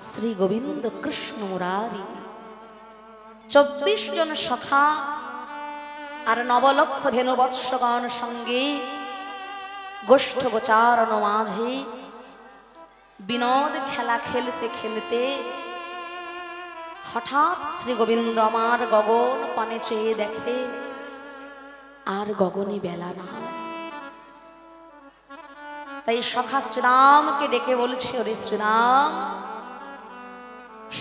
শ্রী গোবিন্দ কৃষ্ণ মুরারি 24 জন সখা আর 9 লক্ষ ধেনু বৎসগণ সঙ্গে গোষ্ঠ গোচারণ মাঝে বিনোদ খেলা খেলতে খেলতে হঠাৎ শ্রী গোবিন্দ আমার গগন পানে চেয়ে দেখে আর গগনে বেলা নাই। তাই সখা শ্রীরামকে ডেকে বলছে, ওরে শ্রীরাম,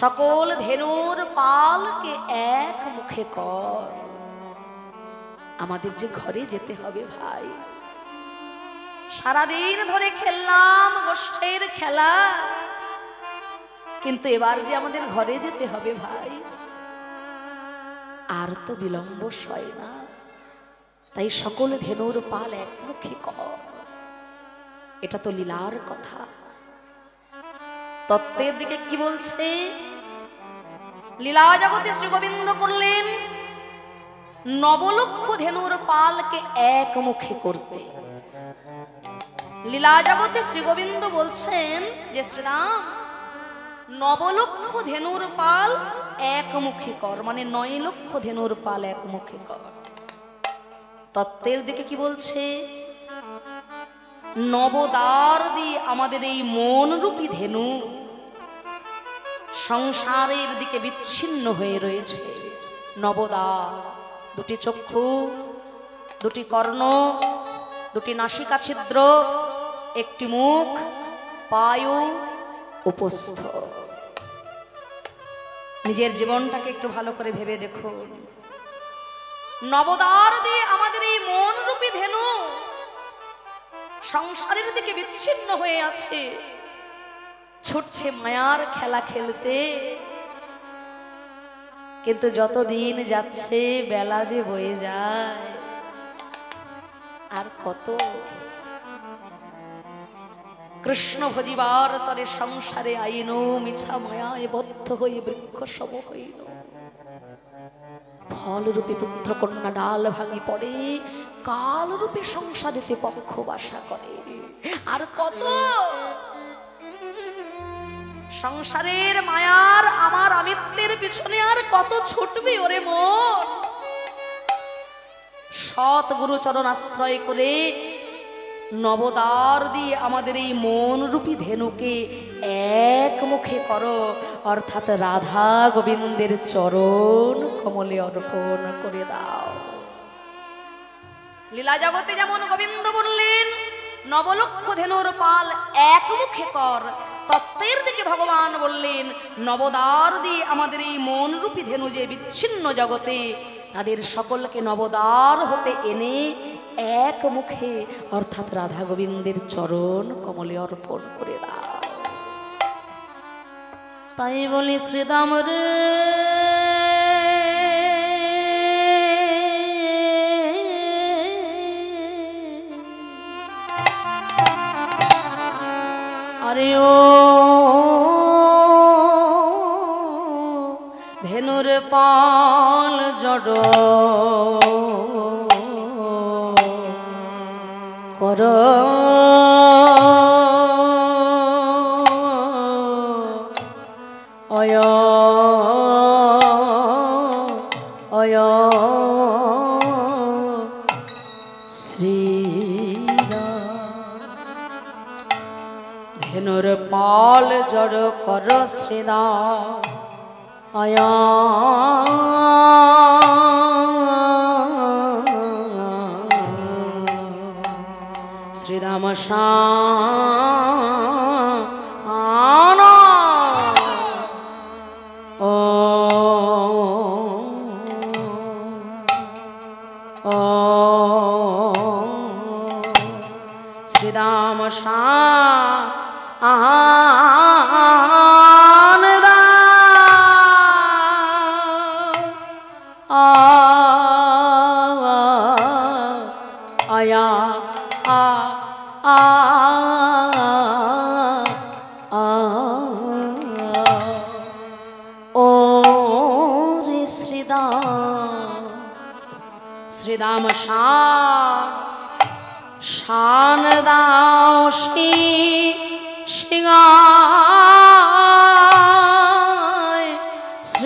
সকল ধেনুর পালকে এক মুখে কর, আমাদের যে ঘরে যেতে হবে ভাই। সারাদিন ধরে খেললাম গোষ্ঠের খেলা, কিন্তু এবার যে আমাদের ঘরে যেতে হবে ভাই, আর তো বিলম্ব সয় না। তাই সকল ধেনুর পাল একমুখী কর। এটা তো লীলার কথা। তত্ত্বের দিকে কি বলছে? লীলা জগতে শ্রী গোবিন্দ করলেন 9 লক্ষ ধেনুর পালকে একমুখী করতে। লীলা জগতে শ্রী গোবিন্দ বলছেন যে শ্রীরাম 9 লক্ষ ধেনুর পাল একমুখী কর, মানে 9 লক্ষ ধেনুর পাল একমুখী কর। তত্ত্বের দিকে কি বলছে? নবদ্বার দিয়ে আমাদের এই মন রূপী ধেনু সংসারের দিকে বিচ্ছিন্ন হয়ে রয়েছে। নবদ্বার, 2টি চক্ষু, 2টি কর্ণ, 2টি নাসিকা ছিদ্র, 1টি মুখ, পায়ু, উপস্থ। নিজের জীবনটাকে একটু ভালো করে ভেবে দেখুন। নবদ্বার দিয়ে আমাদের এই মন রূপী ধেনু সংসারের দিকে বিচ্ছিন্ন হয়ে আছে, ছুটছে মায়ার খেলা খেলতে। কিন্তু যতদিন যাচ্ছে বেলা যে বয়ে যায়, আর কত কৃষ্ণ ভজিবার তরে সংসারে আইন, মিছা মায়ায় বদ্ধ হয়ে বৃক্ষ সম হইল। ফলরূপী পুত্র কন্যা ডাল ভাঙি পড়ে, কালরূপে সংসারেতে পক্ষ বাসা করে। আর কত সংসারের মায়ার আমার আমিত্বের পিছনে আর কত ছুটবি ওরে মন। সৎ গুরুচরণ আশ্রয় করে নবদ্বার দিয়ে আমাদের এই মন রূপী ধেনুকে এক মুখে করো, অর্থাৎ রাধা গোবিন্দের চরণ কমলে অর্পণ করে দাও। লীলা জগতে যেমন গোবিন্দ বললেন 9 লক্ষ ধেনুর পাল এক মুখে কর, তত্ত্বের দিকে ভগবান বললেন নবদ্বার দিয়ে আমাদের এই মন রূপী ধেনু যে বিচ্ছিন্ন জগতে, তাদের সকলকে নবদ্বার হতে এনে এক মুখে অর্থাৎ রাধা গোবিন্দের চরণ কমলে অর্পণ করে দাও। তাই বলি শ্রীদাম রে, আরে ও ধেনুর পাল জড় কর, অয় অয় শ্রীরাম। ধেনুর পাল জড় কর শ্রীরাম, অয় শ্রীরাম শান ও শ্রীরাম শান আয়া ও রে শ্রীদাম, শ্রীদাম শান দাও সিংহা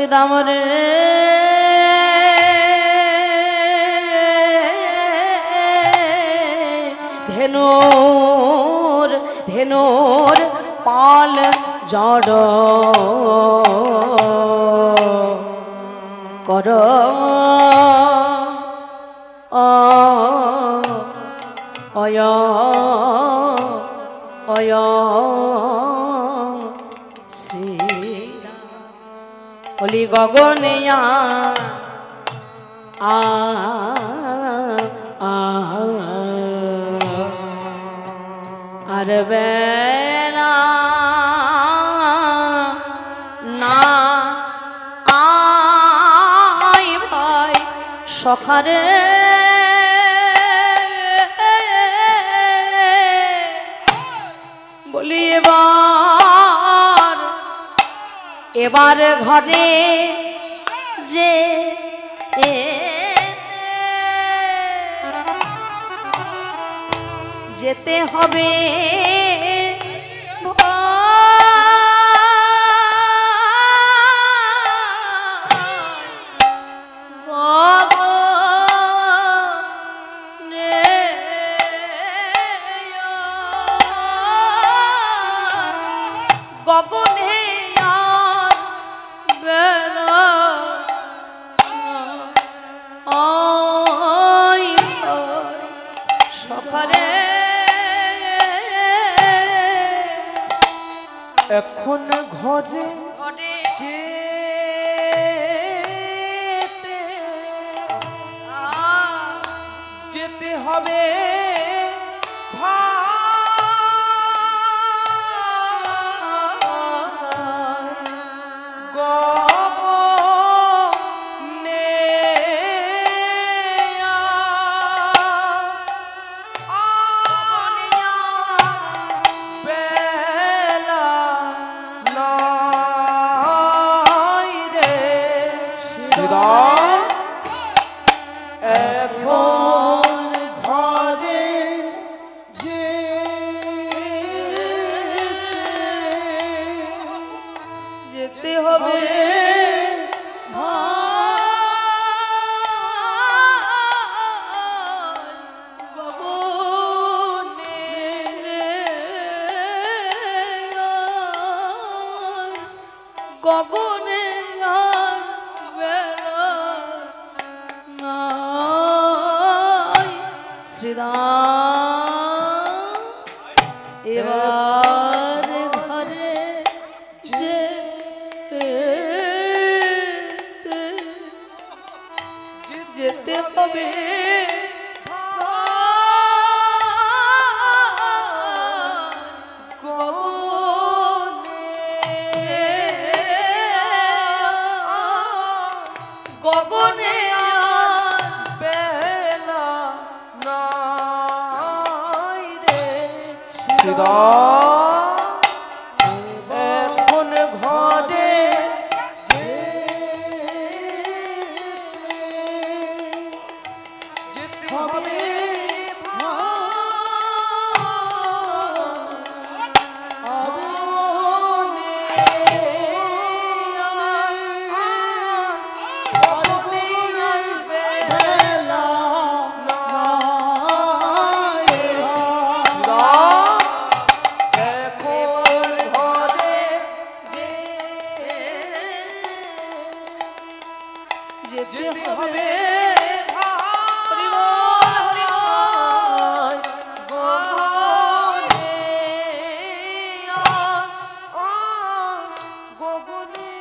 শ্রীদাম রে ধেনুর ধেনুর পাল জড় কর অয় অয় শ্রীরাম বলি গগনিয়া আর বেলা না আই ভাই সখারে বলি এবার ঘরে যে যেতে হবে গগনে বেলা সকালে এখন ঘরে যেতে হবে যেতে হবে গগনে শ্রীরাম এবার ঘরে যেতে হবে গগনে বেলা নাই রে এখন ঘরে যেতে হবে যেতে হবে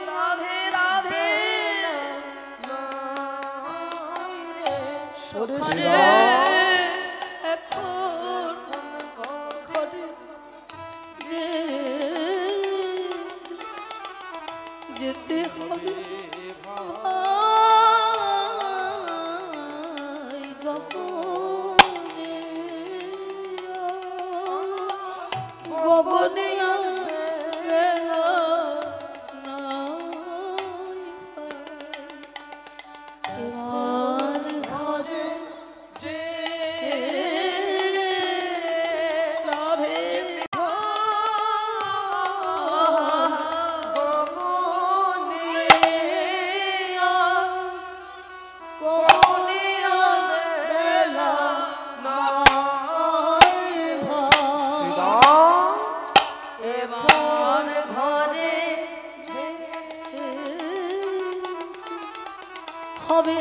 রাধে রাধে এখন ঘরে যেতে হবে গগনে এবার ঘরে যে রাধে হবে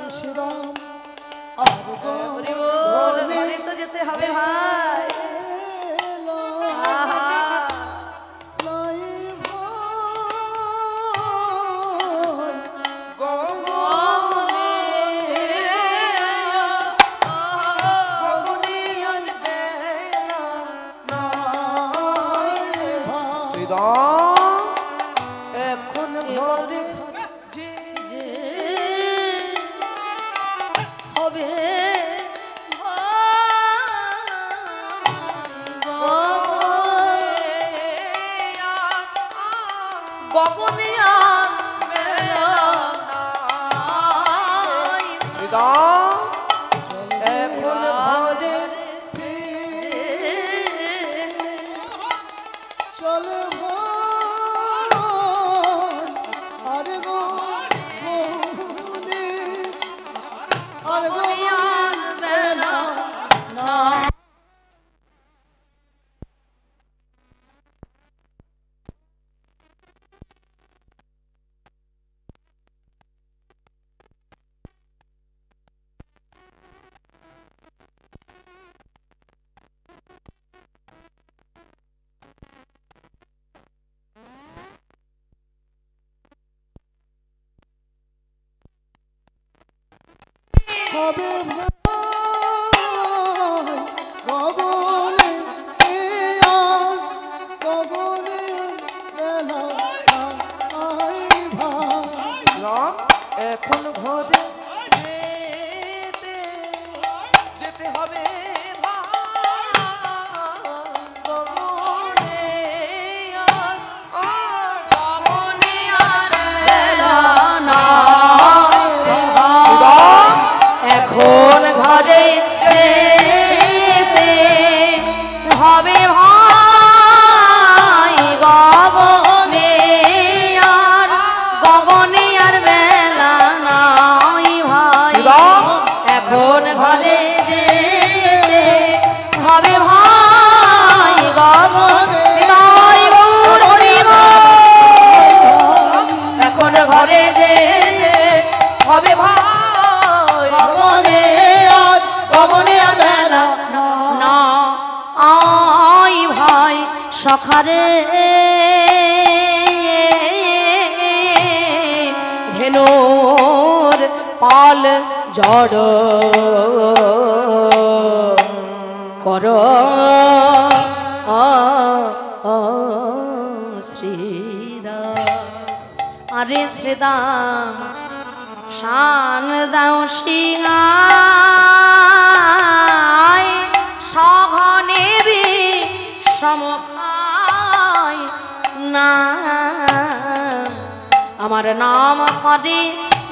শ্রীরাম আর ঘরে তো যেতে হবে ভাই। আহা এখন ঘরে যে হবে গগনে আর শ্রীরাম এখন ঘরে চলে আরে গো আরে গো হবে গগনে আর গগনে বেলা ভাই শ্রীরাম এখন ঘরে যেতে হবে এখন ঘরে যেতে হবে ভাই গগনে আর বেলা নাই ভাই। এখন ঘরে যেতে হবে ভাই গগনে এখন ঘরে যেতে হবে ভাই না আই ভাই সখারে ধেনুর পাল জড় কর শ্রীদাম আরে শ্রীদাম শান দাও সিংহায় সঘনে সমখায় না আমার নাম করে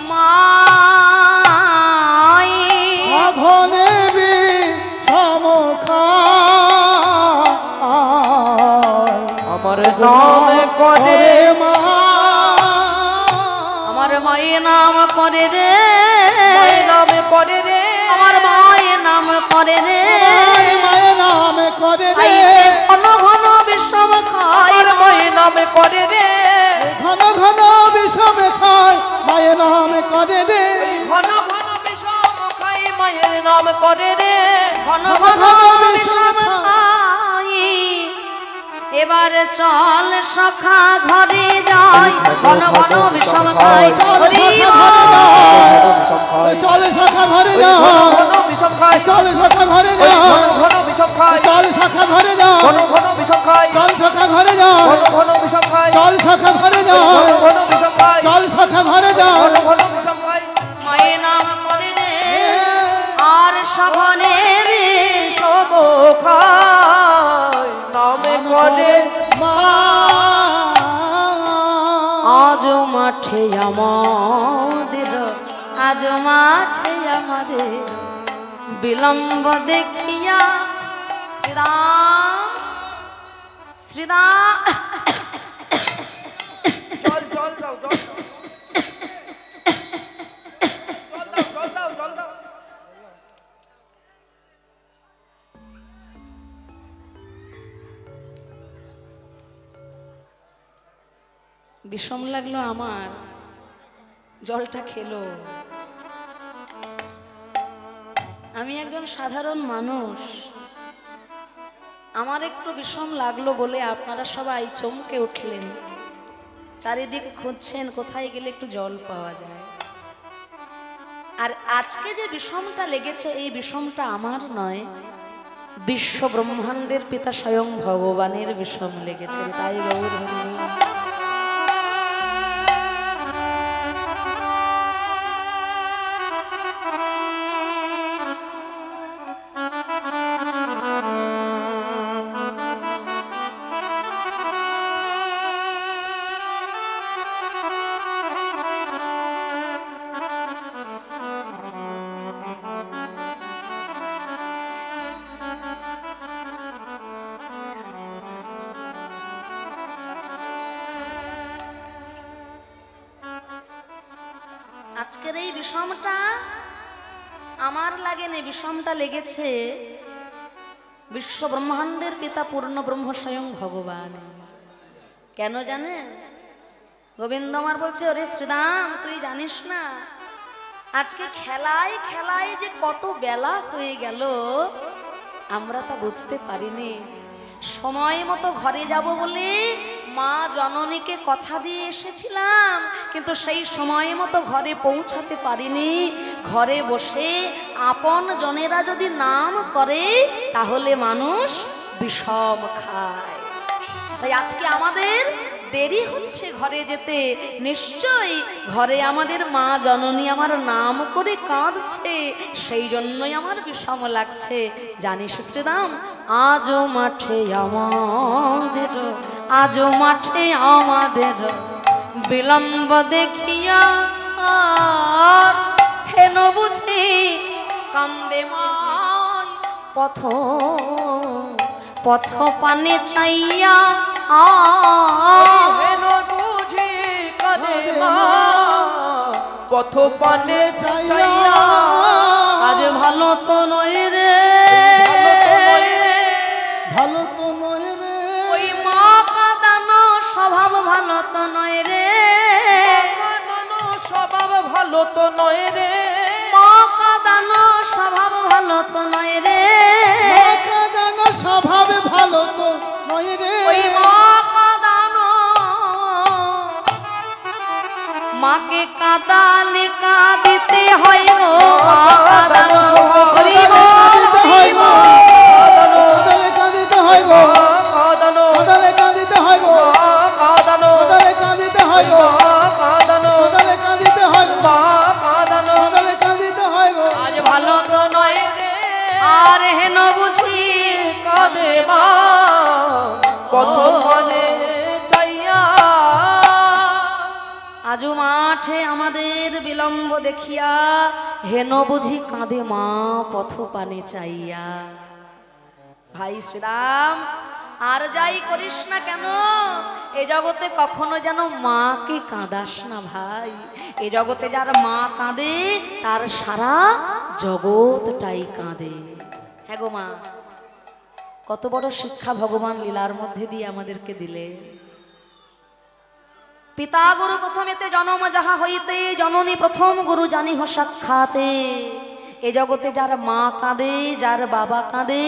মাই ঘনে সমখা আমার নাম করে মা আমার মায়ের নাম করে রে নাম করে রে আমার মায়ের নাম করে রে মায়ের নাম করে রে ঘন ঘন বিষম খায় আমার মায়ের নাম করে রে ঘন ঘন বিষম খায় মায়ের নাম করে রে ঘন ঘন বিষম খাই মায়ের নাম করে রে ঘন ঘন বিষম খাই এবার চল সখা ঘরে যাই ঘন ঘন বিষম খাই চলে শাখা ঘরে যাও ঘন বিষম খাই চলে শাখা ঘরে যাও ঘন বিষম খাই চল শাখা ঘরে যাও ঘন ঘন বিষম খাই চল শাখা ঘরে যাও ঘন বিষম খাই চল শাখা ঘরে যাও ঘন বিষম খাই চল শাখা ঘরে যাও ঘন বিষম খাই মায়ের নাম করে রে আর সঘনে সব খাই নামে করে মা আজ মাঠে আমাদের আজ মাঠে আমাদের বিলম্ব দেখিয়া শ্রীরাম শ্রীরাম জল জল দাও জল দাও বিষম লাগলো আমার, জলটা খেলো। আমি একজন সাধারণ মানুষ, আমার একটু বিষম লাগলো বলে আপনারা সবাই চমকে উঠলেন, চারিদিকে খুঁজছেন কোথায় গেলে একটু জল পাওয়া যায়। আর আজকে যে বিষমটা লেগেছে এই বিষমটা আমার নয়, বিশ্ব ব্রহ্মাণ্ডের পিতা স্বয়ং ভগবানের বিষম লেগেছে। তাই গৌর হরি। আজকের এই বিষমটা আমার লাগেনি, বিষমটা লেগেছে বিশ্ব ব্রহ্মাণ্ডের পিতা পূর্ণ ব্রহ্ম স্বয়ং ভগবান। কেন জানেন? গোবিন্দ আমার বলছে, ওরে শ্রীরাম তুই জানিস না আজকে খেলায় খেলায় যে কত বেলা হয়ে গেল আমরা তা বুঝতে পারিনি। সময় মতো ঘরে যাব বলে মা জননীকে কথা দিয়ে এসেছিলাম, কিন্তু সেই সময় মতো ঘরে পৌঁছাতে পারিনি। ঘরে বসে আপন জনেরা যদি নাম করে তাহলে মানুষ বিষম খায়। তাই আজকে আমাদের দেরি হচ্ছে ঘরে যেতে। নিশ্চয়ই ঘরে আমাদের মা জননী আমার নাম করে কাঁদছে, সেই জন্যই আমার বিষম লাগছে। জানিস শ্রীরাম, আজও মাঠে আমাদের, আজও মাঠে আমাদের বিলম্ব দেখিয়া আর হেন বুঝি কান্দে মায় পথ পথ পানে চাইয়া হেন বুঝি কাঁদে মা পথ পানে চাইয়া। আজ ভালো তো নয় রে, ভালো তো নয় রে, ওই মা কাঁদানো স্বভাব ভালো তো নয় রে, কাঁদানো স্বভাব ভালো তো নয় রে, মা কাঁদানো স্বভাব ভালো তো নয় রে, কাঁদানো স্বভাব ভালো তো নয় রে, ওই মা কাঁদানো, মাকে কাঁদালে কাঁদিতে হয় গো, মা কাঁদানো হরি গো, হরি গো। কাঁদালে কাঁদিতে হয় গো, কাঁদানো কাঁদালে কাঁদিতে হয় গো, কাঁদানো কাঁদালে কাঁদিতে হয় গো, কাঁদানো কাঁদালে কাঁদিতে হয় গো, কাঁদানো। কাঁদালে কাঁদিতে হয় গো। আজ ভালো তো নয় আর হেন বুঝি কাঁদে মা পথ পানে চাইয়া। আজু মাঠে আমাদের বিলম্ব দেখিয়া হেন বুঝি কাঁদে মা পথ পানে চাইয়া। ভাই শ্রীরাম, আর যাই করিস না কেন এ জগতে কখনো যেন মাকে কাঁদাস না ভাই। এ জগতে যার মা কাঁদে তার সারা জগৎটাই কাঁদে। হ্যাঁ গো মা, কত বড় শিক্ষা ভগবান লীলার মধ্যে দিয়ে আমাদেরকে দিলে। পিতা গুরু প্রথমেতে জনম যাহা হইতে, জননী প্রথম গুরু জানিহ সাক্ষাতে। এ জগতে যার মা কাঁদে, যার বাবা কাঁদে,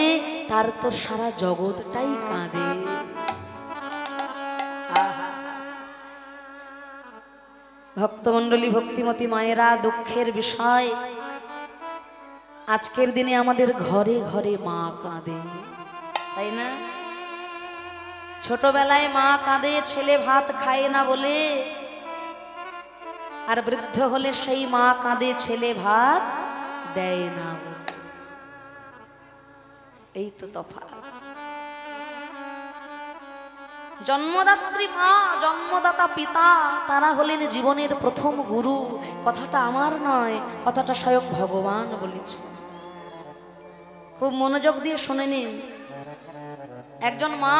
তার তো সারা জগৎটাই কাঁদে। আহা, ভক্তমণ্ডলী, ভক্তিমতী মায়েরা, দুঃখের বিষয় আজকের দিনে আমাদের ঘরে ঘরে মা কাঁদে, তাই না? ছোটবেলায় মা কাঁদে ছেলে ভাত খায় না বলে, আর বৃদ্ধ হলে সেই মা কাঁদে ছেলে ভাত দেয় না বলে। এই তো তফাৎ। জন্মদাত্রী মা, জন্মদাতা পিতা, তারা হলেন জীবনের প্রথম গুরু। কথাটা আমার নয়, কথাটা স্বয়ং ভগবান বলেছে। খুব মনোযোগ দিয়ে শুনে নিন। একজন মা,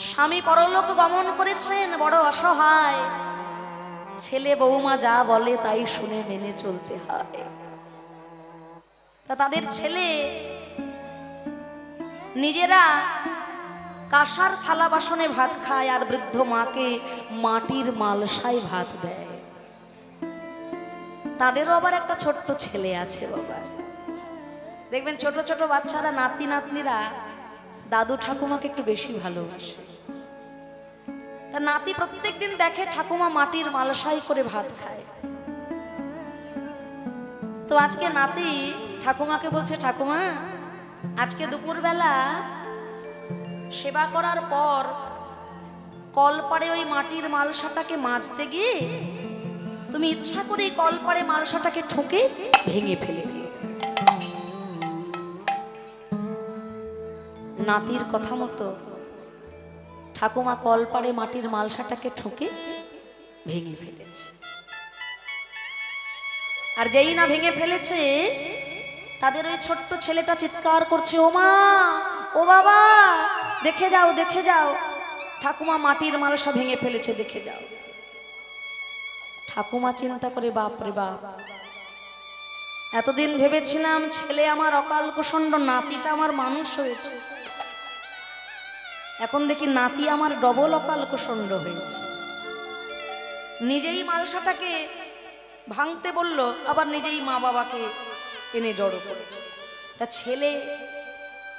স্বামী পরলোক গমন করেছেন, বড় অসহায়, ছেলে বৌমা যা বলে তাই শুনে মেনে চলতে হয়। তা তাদের ছেলে নিজেরা কাঁসার থালা বাসনে ভাত খায় আর বৃদ্ধ মাকে মাটির মালসায় ভাত দেয়। তাদেরও আবার একটা ছোট্ট ছেলে আছে বাবা। দেখবেন ছোট ছোট বাচ্চারা, নাতি নাতনিরা দাদু ঠাকুমাকে একটু বেশি ভালোবাসে। তা নাতি প্রত্যেক দিন দেখে ঠাকুমা মাটির মালসায় করে ভাত খায়। তো আজকে নাতি ঠাকুমাকে বলছে, ঠাকুমা আজকে দুপুরবেলা সেবা করার পর কলপাড়ে ওই মাটির মালসাটাকে মাজতে গিয়ে তুমি ইচ্ছা করে কলপাড়ে মালসাটাকে ঠুকে ভেঙে ফেলে দিও। নাতির কথা মতো ঠাকুমা কলপাড়ে মাটির মালসাটাকে ঠুকে ভেঙে ফেলেছে। আর যেই না ভেঙে ফেলেছে, তাদের ওই ছোট্ট ছেলেটা চিৎকার করছে, ও মা, ও বাবা, দেখে যাও দেখে যাও, ঠাকুমা মাটির মালসা ভেঙে ফেলেছে, দেখে যাও। ঠাকুমা চিন্তা করে, বাপ রে বাপ, এতদিন ভেবেছিলাম ছেলে আমার অকাল কুষণ্ড, নাতিটা আমার মানুষ হয়েছে, এখন দেখি নাতি আমার ডবল অকাল কুষণ্ড হয়েছে। নিজেই মালসাটাকে ভাঙতে বলল, আবার নিজেই মা বাবাকে এনে জড়ো করেছে। তা ছেলে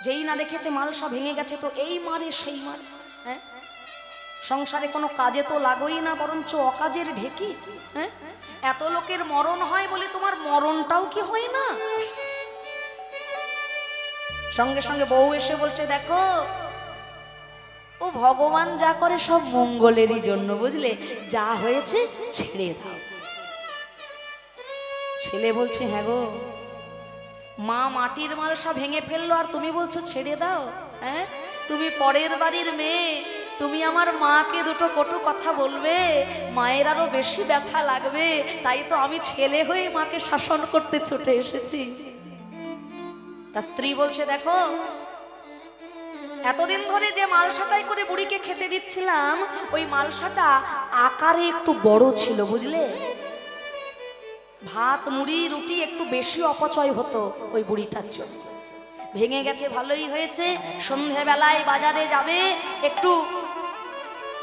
যেই না দেখেছে মালসা ভেঙে গেছে, তো এই মারে সেই মারে। হ্যাঁ, সংসারে কোনো কাজে তো লাগোই না, বরঞ্চ অকাজের ঢেকি। হ্যাঁ, এত লোকের মরণ হয় বলে তোমার মরণটাও কি হয় না? সঙ্গে সঙ্গে বউ এসে বলছে, দেখো ও ভগবান যা করে সব মঙ্গলেরই জন্য, বুঝলে, যা হয়েছে ছেড়ে দাও। ছেলে বলছে, হ্যাঁ গো, মা মাটির মালসা ভেঙে ফেললো আর তুমি বলছো ছেড়ে দাও? হ্যাঁ, তুমি পরের বাড়ির মেয়ে, তুমি আমার মাকে দুটো কটু কথা বলবে, মায়ের আরো বেশি ব্যথা লাগবে, তাই তো আমি ছেলে হয়ে মাকে শাসন করতে ছুটে এসেছি। তার স্ত্রী বলছে, দেখো এতদিন ধরে যে মালসাটাই করে বুড়িকে খেতে দিচ্ছিলাম, ওই মালসাটা আকারে একটু বড় ছিল, বুঝলে, ভাত মুড়ি রুটি একটু বেশি অপচয় হতো ওই বুড়িটার জন্য। ভেঙে গেছে ভালোই হয়েছে, সন্ধেবেলায় বাজারে যাবে, একটু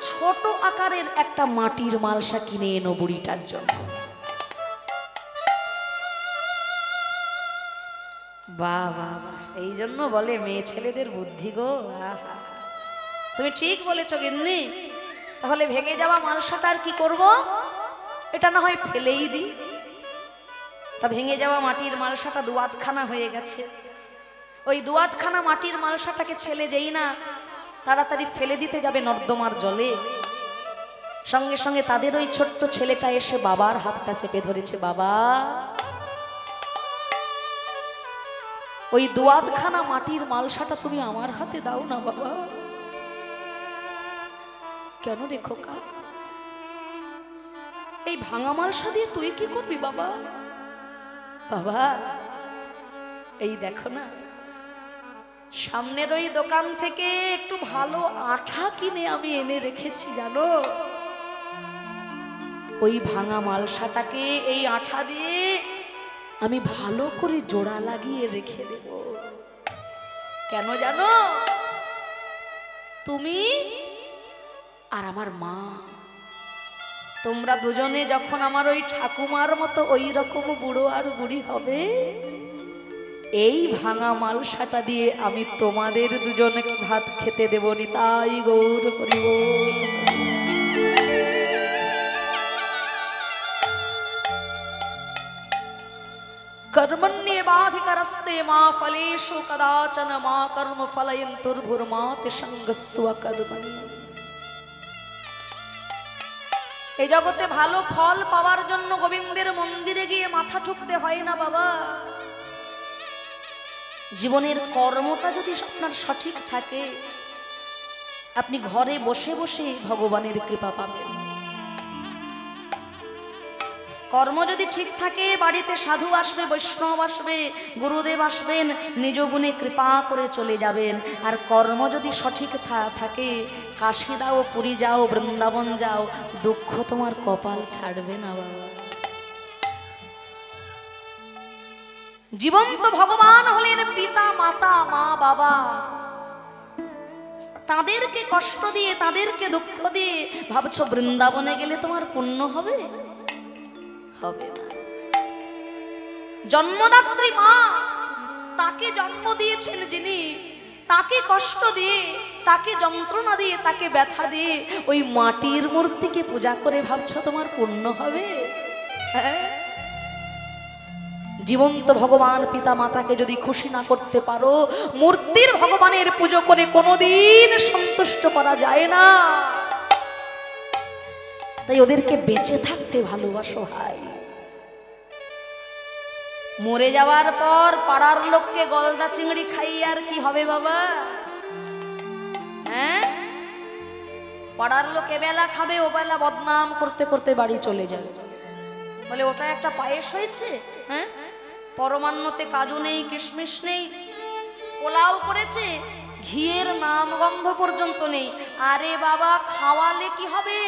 ছোট আকারের একটা মাটির মালসা কিনে এনো বুড়িটার জন্য। বাহ বাহ বাহ, এই জন্য বলে মেয়ে ছেলেদের বুদ্ধি গো। আহা, তুমি ঠিক বলেছো গিন্নি। তাহলে ভেঙে যাওয়া মালসাটা আর কি করব? এটা না হয় ফেলেই দিই। তা ভেঙে যাওয়া মাটির মালসাটা দুয়াতখানা হয়ে গেছে। ওই দুয়াতখানা মাটির মালসাটাকে ছেলে যেই না তাড়াতাড়ি ফেলে দিতে যাবে নর্দমার জলে, সঙ্গে সঙ্গে তাদের ওই ছোট্ট ছেলেটা এসে বাবার হাতটা চেপে ধরেছে, বাবা ওই দুয়াতখানা মাটির মালসাটা তুমি আমার হাতে দাও না বাবা। কেন রে খোকা, এই ভাঙা মালসা দিয়ে তুই কি করবি বাবা? বাবা এই দেখো না, সামনের ওই দোকান থেকে একটু ভালো আঠা কিনে আমি এনে রেখেছি, জানো, ওই ভাঙা মালসাটাকে এই আঠা দিয়ে আমি ভালো করে জোড়া লাগিয়ে রেখে দেব। কেন জানো? তুমি আর আমার মা, তোমরা দুজনে যখন আমার ওই ঠাকুমার মতো ওই রকম বুড়ো আর বুড়ি হবে, এই ভাঙা মালসাটা দিয়ে আমি তোমাদের দুজনকে ভাত খেতে দেব। নিতাই গৌর হরি বল। कर्मण्येवाधिकारस्ते मा फलेषु कदाचन मा कर्म फलयन्तुर्भुर्माति संगस्तु अकर्मणि। এই জগতে ভালো ফল পাওয়ার জন্য গোবিন্দের মন্দিরে গিয়ে মাথা ঠুকতে হয় না বাবা। জীবনের কর্মটা যদি আপনার সঠিক থাকে, আপনি ঘরে বসে বসে ভগবানের কৃপা পাবেন। কর্ম যদি ঠিক থাকে, বাড়িতে সাধু আসবে, বৈষ্ণব আসবে, গুরুদেব আসবেন, নিজ গুণে কৃপা করে চলে যাবেন। আর কর্ম যদি সঠিক থাকে, কাশী দাও, পুরী যাও, বৃন্দাবন যাও, দুঃখ তোমার কপাল ছাড়বে না বাবা। জীবন্ত ভগবান হলেন পিতা মাতা, মা বাবা। তাদেরকে কষ্ট দিয়ে, তাদেরকে দুঃখ দিয়ে ভাবছো বৃন্দাবনে গেলে তোমার পুণ্য হবে? হবে না। জন্মদাত্রী মা, তাকে জন্ম দিয়েছেন যিনি, তাকে কষ্ট দিয়ে, তাকে যন্ত্রণা দিয়ে, তাকে ব্যথা দিয়ে ওই মাটির মূর্তিকে পূজা করে ভাবছো তোমার পুণ্য হবে? হ্যাঁ? জীবন্ত ভগবান পিতা মাতাকে যদি খুশি না করতে পারো, মূর্তির ভগবানের পুজো করে কোনোদিন সন্তুষ্ট করা যায় না। তাই ওদেরকে বেঁচে থাকতে ভালোবাসো ভাই। মরে যাওয়ার পর পাড়ার লোককে গলদা চিংড়ি খাইয়ে আর কি হবে বাবা? হ্যাঁ, পাড়ার লোক এবেলা খাবে, ওবেলা বদনাম করতে করতে বাড়ি চলে যাবে, বলে ওটা একটা পায়েস হয়েছে। হ্যাঁ, পরমান্নতে কাজু নেই, কিশমিশ নেই, পোলাও করেছে, ঘিয়ের নাম গন্ধ পর্যন্ত নেই। আরে বাবা, খাওয়ালে কি হবে?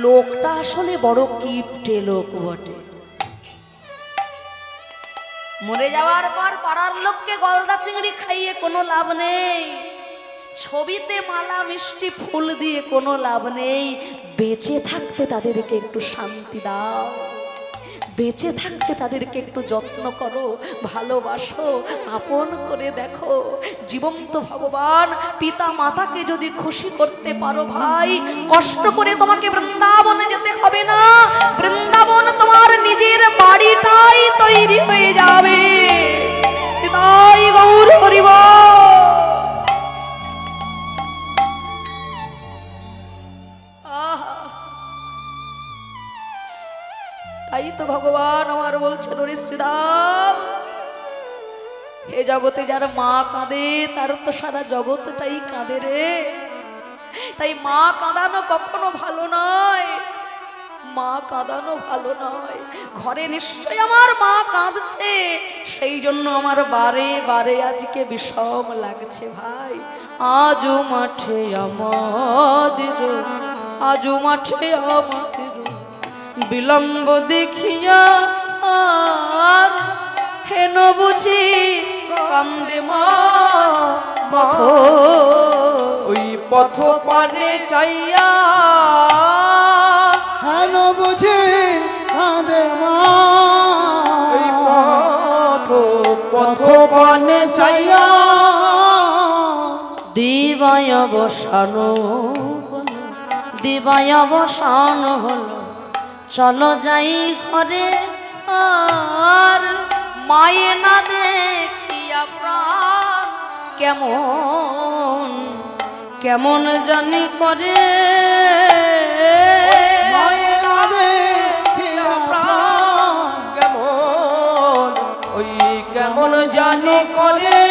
লোকটা আসলে বড় কিপটে লোক বটে। মরে যাওয়ার পর পাড়ার লোককে গলদা চিংড়ি খাইয়ে কোনো লাভ নেই, ছবিতে মালা মিষ্টি ফুল দিয়ে কোনো লাভ নেই। বেঁচে থাকতে তাদেরকে একটু শান্তি দাও, বেঁচে থাকতে তাদেরকে একটু যত্ন করো, ভালোবাসো, আপন করে দেখো। জীবন্ত ভগবান পিতা মাতাকে যদি খুশি করতে পারো ভাই, কষ্ট করে তোমাকে বৃন্দাবনে যেতে হবে না। বৃন্দাবন তোমার নিজের বাড়িটাই তৈরি হয়ে যাবে। তাই গৌর হরিব। তাই তো ভগবান আমার বলছেন, ওরে শ্রীরাম, হে জগতে যার মা কাঁদে তার তো সারা জগৎটাই কাঁদে রে। তাই মা কাঁদানো কখনো ভালো নয়, মা কাঁদানো ভালো নয়। ঘরে নিশ্চয় আমার মা কাঁদছে, সেই জন্য আমার বারে বারে আজকে বিষম লাগছে ভাই। আজও মাঠে আমাদের, আজও মাঠে আমাদের বিলম্ব দেখিয়া আর হেন বুঝি কান্দে মা পথ, ওই পথ পানে চাইয়া হেন বুঝি কাঁদে মা, ওই পথ পানে চাইয়া দিবায় অবসান হলো, দিবায় অবসান হলো, চলো যাই ঘরে আর মায়ে না দেখিয়া প্রাণ কেমন কেমন জানি করে। মায়ে না দেখিয়া প্রাণ কেমন, ওই কেমন জানি করে।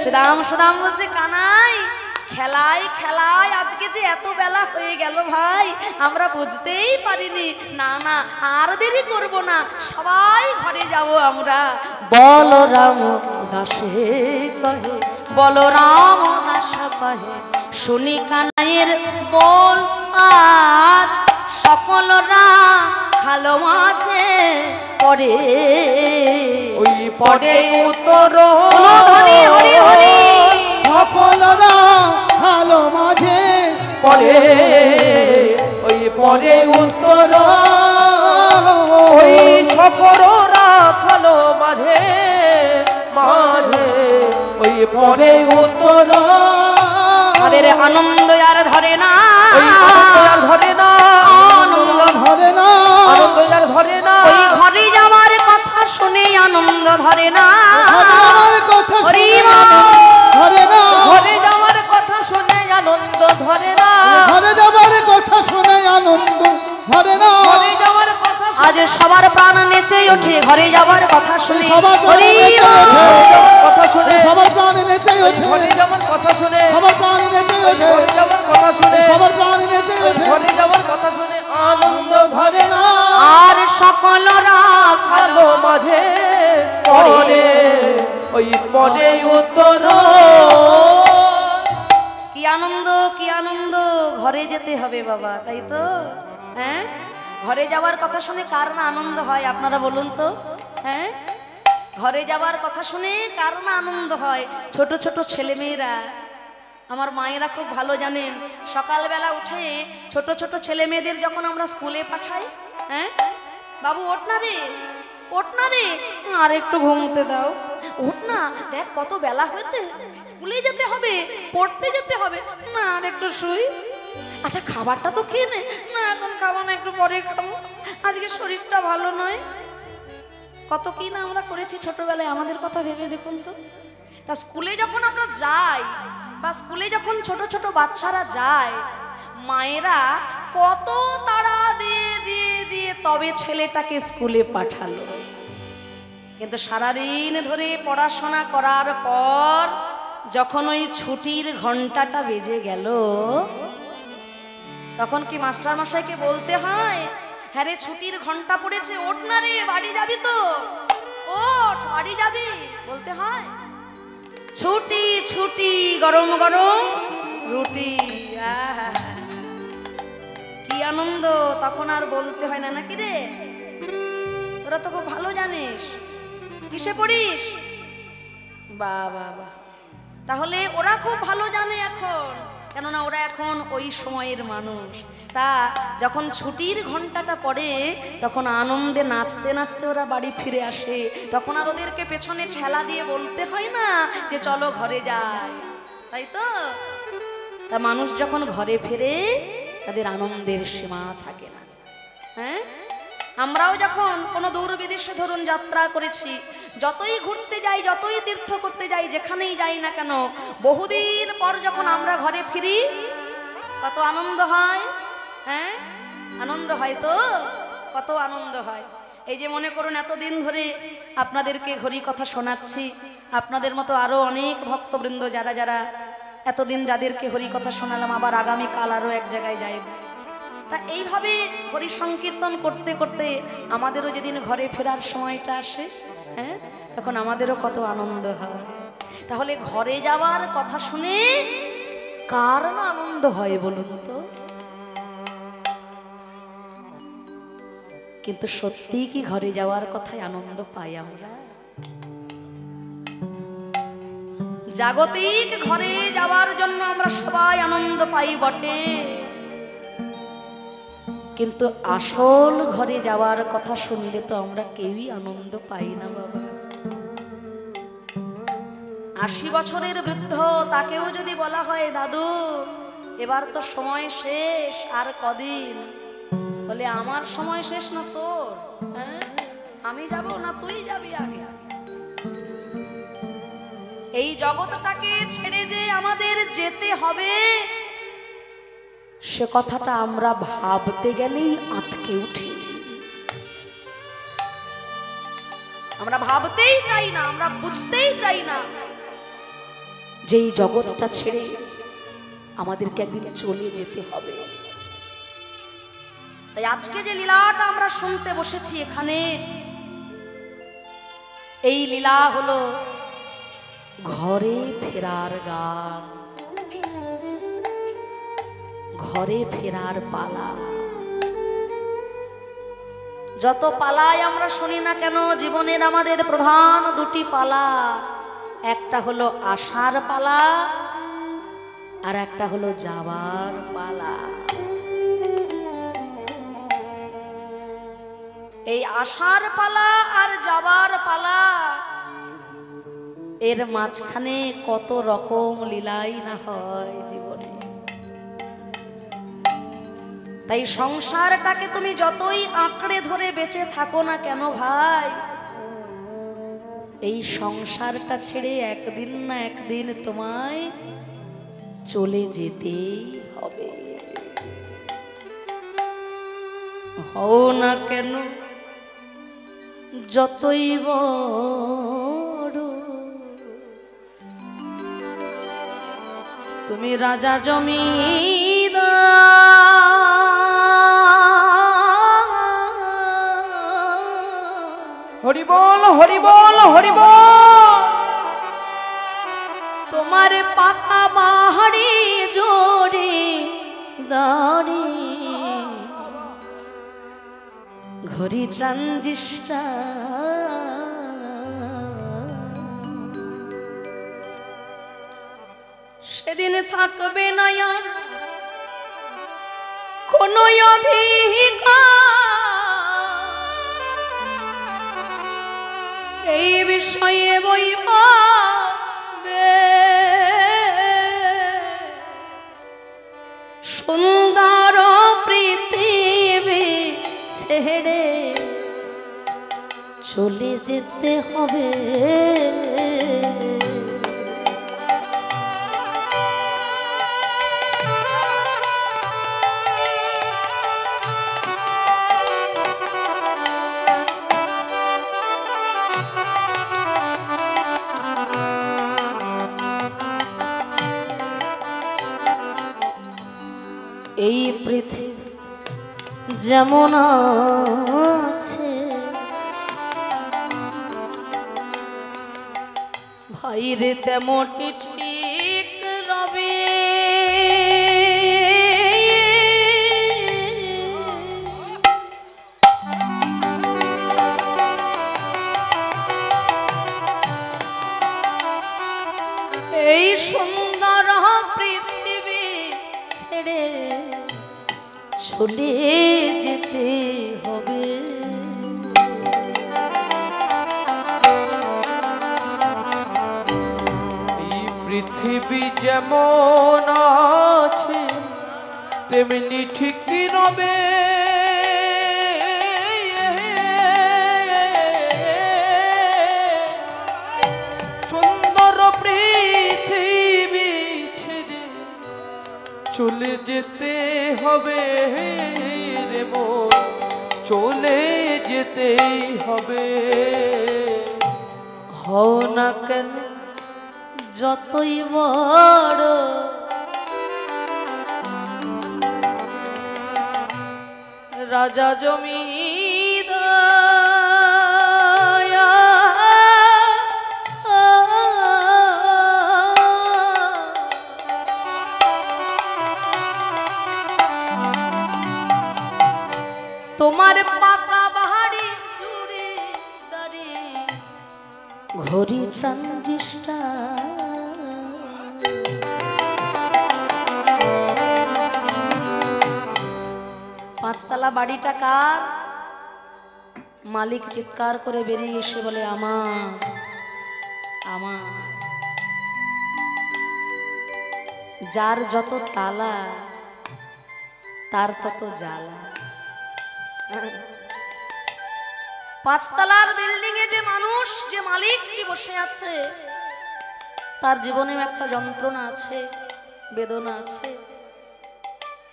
সুদাম সুদাম বলছে, কানাই খেলায় খেলায় আজকে যে এত বেলা হয়ে গেল ভাই, আমরা বুঝতেই পারিনি। না না, আর দেরি করব না, সবাই ঘরে যাব আমরা। বলরাম দাসে কহে, বলরাম দাস কহে, শুনি কানাইয়ের বল আর সকলরা খালো মাঝে পড়ে। ওই পরে উত্তর হরি হরি হরি, সকলরা ভালো মাঝে পরে, ওই পরে উত্তর ওই সকলরা খালো মাঝে মাঝে, ওই পরে উত্তর আমাদের আনন্দ আর ধরে না, ওই আনন্দ আর ধরে না, আনন্দ ধরে না, আনন্দ আর ধরে না। ওই ঘরে যাওয়ার কথা শুনে আনন্দ ধরে না। আমার কথা হরি শুনে বল। ধরে না, ঘরে যাওয়ার কথা শুনে আনন্দ ধরে না, ঘরে যাবার কথা শুনে আনন্দ ধরে না। ঘরে যাওয়ার কথা আজ সবার প্রাণ নেচে ওঠে ঘরে যাবার কথা শুনে। সবার প্রাণ হরি নেচে বল। ওঠে, কথা শুনে, সবার প্রাণ নেচে ওঠে, ঘরে যাওয়ার কথা শুনে, সবার প্রাণ নেচে ওঠে, ঘরে যাওয়ার কথা শুনে, সবার প্রাণ নেচে ওঠে, ঘরে যাওয়ার কথা শুনে আনন্দ ধরে না। আর সকলরা ভালো মাঝে পরে, ওই পরে উত্তর। কি আনন্দ, কি আনন্দ, ঘরে যেতে হবে বাবা, তাই তো? হ্যাঁ, ঘরে যাওয়ার কথা শুনে কার না আনন্দ হয় আপনারা বলুন তো? হ্যাঁ, ঘরে যাওয়ার কথা শুনে কার না আনন্দ হয়? ছোট ছোট ছেলেমেয়েরা আমার মায়েরা খুব ভালো জানেন, সকালবেলা উঠে ছোট ছোট ছেলে মেয়েদের যখন আমরা স্কুলে পাঠাই, হ্যাঁ বাবু ওঠ না রে, ওঠ না রে, আর একটু ঘুমতে দাও, ওঠ না, দেখ কত বেলা হয়েছে, স্কুলে যেতে হবে, পড়তে যেতে হবে, না আর একটু শুই, আচ্ছা খাবারটা তো খেয়ে নে, না এখন খাবো না, একটু পরে খাবো, আজকে শরীরটা ভালো নয়। কত কি না আমরা করেছি ছোটবেলায়, আমাদের কথা ভেবে দেখুন তো। তা স্কুলে যখন আমরা যাই বা স্কুলে যখন ছোট ছোট বাচ্চারা যায়, মায়েরা কত তাড়া দিয়ে দিয়ে দিয়ে তবে ছেলেটাকে স্কুলে পাঠালো। কিন্তু সারাদিন ধরে পড়াশোনা করার পর যখন ওই ছুটির ঘন্টাটা বেজে গেল, তখন কি মাস্টার মশাইকে বলতে হয়, হ্যাঁ রে ছুটির ঘন্টা পড়েছে, ওঠ না রে, বাড়ি যাবি তো, ওঠ বাড়ি যাবি, বলতে হয়? ছুটি ছুটি গরম গরম রুটি, আহা কি আনন্দ, তখন আর বলতে হয় না, নাকি রে? তোরা তো খুব ভালো জানিস। কিসে পড়িস? বাহ বাহ বাহ। তাহলে ওরা খুব ভালো জানে এখন, কেননা ওরা এখন ওই সময়ের মানুষ। তা যখন ছুটির ঘন্টাটা পড়ে তখন আনন্দে নাচতে নাচতে ওরা বাড়ি ফিরে আসে, তখন আর ওদেরকে পেছনে ঠেলা দিয়ে বলতে হয় না যে চলো ঘরে যাই, তাই তো? তা মানুষ যখন ঘরে ফেরে তাদের আনন্দের সীমা থাকে না। হ্যাঁ, আমরাও যখন কোনো দূর বিদেশে ধরুন যাত্রা করেছি, যতই ঘুরতে যাই, যতই তীর্থ করতে যাই, যেখানেই যাই না কেন, বহুদিন পর যখন আমরা ঘরে ফিরি কত আনন্দ হয়। হ্যাঁ, আনন্দ হয় তো, কত আনন্দ হয়। এই যে মনে করুন এতদিন ধরে আপনাদেরকে হরি কথা শোনাচ্ছি, আপনাদের মতো আরো অনেক ভক্তবৃন্দ যারা যারা এতদিন যাদেরকে হরি কথা শোনালাম, আবার আগামীকাল আরো এক জায়গায় যাই। তা এইভাবে হরি সংকীর্তন করতে করতে আমাদেরও যেদিন ঘরে ফেরার সময়টা আসে, হ্যাঁ, তখন আমাদেরও কত আনন্দ হয়। তাহলে ঘরে যাওয়ার কথা শুনে কার না আনন্দ হয় বলুন তো? কিন্তু সত্যি কি ঘরে যাওয়ার কথায় আনন্দ পাই আমরা? জাগতিক ঘরে যাওয়ার জন্য আমরা সবাই আনন্দ পাই বটে, কিন্তু আসল ঘরে যাওয়ার কথা শুনলে তো আমরা কেউই আনন্দ পাই না বাবা। 80 বছরের বৃদ্ধ, তাকেও যদি বলা হয় দাদু এবার তো সময় শেষ, আর কদিন, বলে আমার সময় শেষ না তোর, হ্যাঁ আমি যাব না তুই যাবি আগে। এই জগৎটাকে ছেড়ে যে আমাদের যেতে হবে, সে কথাটা আমরা ভাবতে গেলেই আটকে উঠি। আমরা ভাবতেই চাই না, আমরা বুঝতেই চাই না যে এই জগৎটা ছেড়ে আমাদেরকে একদিন চলে যেতে হবে। তাই আজকে যে লীলাটা আমরা শুনতে বসেছি এখানে, এই লীলা হলো ঘরে ফেরার গান, ঘরে ফেরার পালা। যত পালাই আমরা শুনি না কেন, জীবনের আমাদের প্রধান দুটি পালা, একটা হলো আসার পালা আর একটা হলো যাবার পালা। এই আসার পালা আর যাবার পালা, এর মাঝখানে কত রকম লীলাই না হয় জীবনে। তাই সংসারটাকে তুমি যতই আঁকড়ে ধরে বেঁচে থাকো না কেন ভাই, এই সংসারটা ছেড়ে একদিন না একদিন তোমায় চলে যেতেই হবে। হও না কেন যতই বড়, তুমি রাজা জমিদার, হরি বল হরি বল হরি বল। তোমার পাকা বাহারি জোরে দাঁড়ি, ঘড়ি ট্রানজিস্টার, সে সেদিন থাকবে না আর কোনো অধিকার, এই বিষয়ে বইবে সুন্দর পৃথিবী ছেড়ে চলে যেতে হবে। এই পৃথিবী যেমন আছে ভাইরে তেমনই ঠিক রবে। এই সুন্দর পৃথিবী ছেড়ে চলে যেতে হবে। এই পৃথিবী যেমন আছে তেমনি ঠিকই রবে। সুন্দর পৃথিবী ছেড়ে চলে যেতে হবে রে মন, চলে যেতেই হবে। হও না কেন যতই বড়, রাজা তোমার পাকা বাহারি জুড়ে দাঁড়িয়ে ঘড়ি ট্রানজিস্টার। পাঁচতলা বাড়িটা কার? মালিক চিৎকার করে বেরিয়ে এসে বলে আমার আমার। যার যত তালা তার তত জ্বালা। পাঁচতলার বিল্ডিং এ যে মানুষ, যে মালিকটি বসে আছে, তার জীবনেও একটা যন্ত্রণা আছে, বেদনা আছে।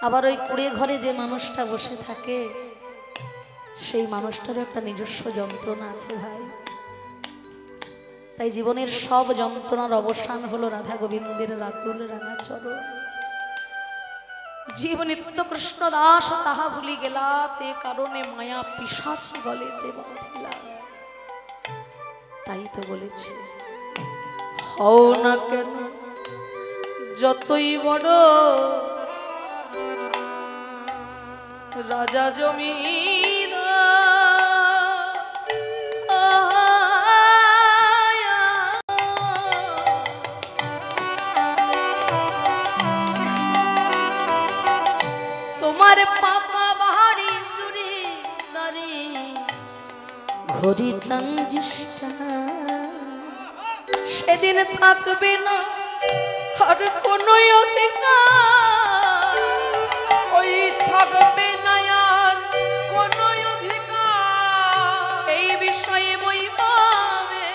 আবার ওই কুড়ে ঘরে যে মানুষটা বসে থাকে, সেই মানুষটারও একটা নিজস্ব যন্ত্রণা আছে ভাই। তাই জীবনের সব যন্ত্রণার অবসান হলো রাধা গোবিন্দের রাতুল রাঙা চরণ। জীব নিত্য কৃষ্ণ দাস তাহা ভুলি গেলা, তে কারণে মায়া পিশাচি বলে তে বাঁধিলা। তাই তো বলেছি, হও না কেন যতই বড়, রাজা তোমার পাপা বাহারি জুড়ে দাঁড়িয়ে ঘড়ি ট্রানজিস্টার। সেদিন থাকবে না আর কোনো অধিকার, ওই থাকবে না আর কোনো অধিকার, এই বিষয়ে বইবে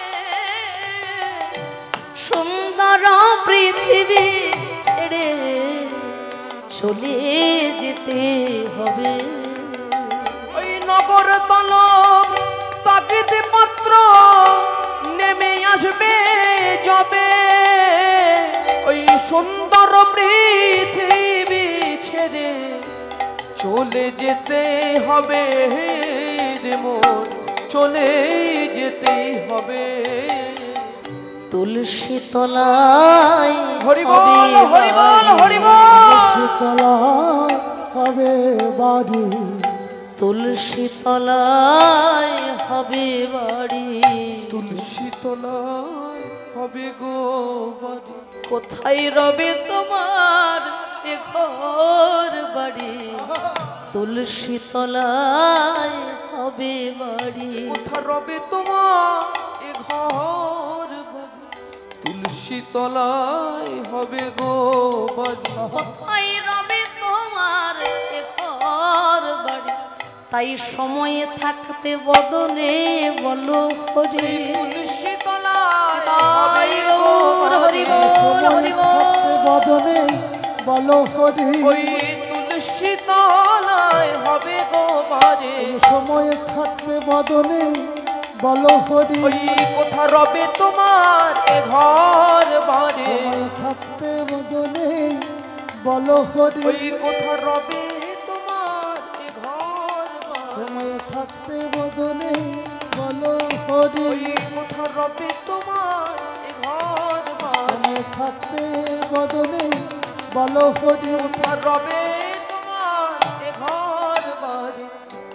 সুন্দর পৃথিবী ছেড়ে চলে যেতে হবে। ওই নগর তলব তাগিদ পত্র নেমে আসবে যাবে। ওই সুন্দর পৃথিবী ছেড়ে চলে যেতে হবে রে মন, চলে যেতেই হবে। তুলসী তলায় হরি বল হরি বল হরি বল। শীতলায় হবে বাড়ি, তুলসী তলায় হবে বাড়ি, তুলসী তলায় হবে গো বাড়ি। কোথায় রবে তোমার এ ঘর বাড়ি, তুলসী তলায় হবে বাড়ি। কোথা রবে তোমার এ ঘর বাড়ি, তুলসী তলায় হবে গো বাড়ি। কোথায় রবে তোমার এ ঘর বাড়ি, তাই সময়ে থাকতে বদনে বলো হরি। তুলসী তলায় তাই গৌর হরি বল হরি থাকতে বল। বদনে বলো হরি। ওই তুলসী তলায় হবে গো বাড়ি। সময়ে থাকতে বদনে বলো হরি। ওই কোথা রবে তোমার এ ঘর বাড়ি, সময়ে থাকতে বদনে বলো হরি। ওই কোথা রবে তোমার এ ঘর বাড়ি। সময়ে থাকতে বদনে বলো হরি। ওই কোথা রবে তোমার এ ঘর বাড়ি, সময়ে থাকতে বদনে বলো হরি। কোথা রবে তোমার এ ঘর বাড়ি,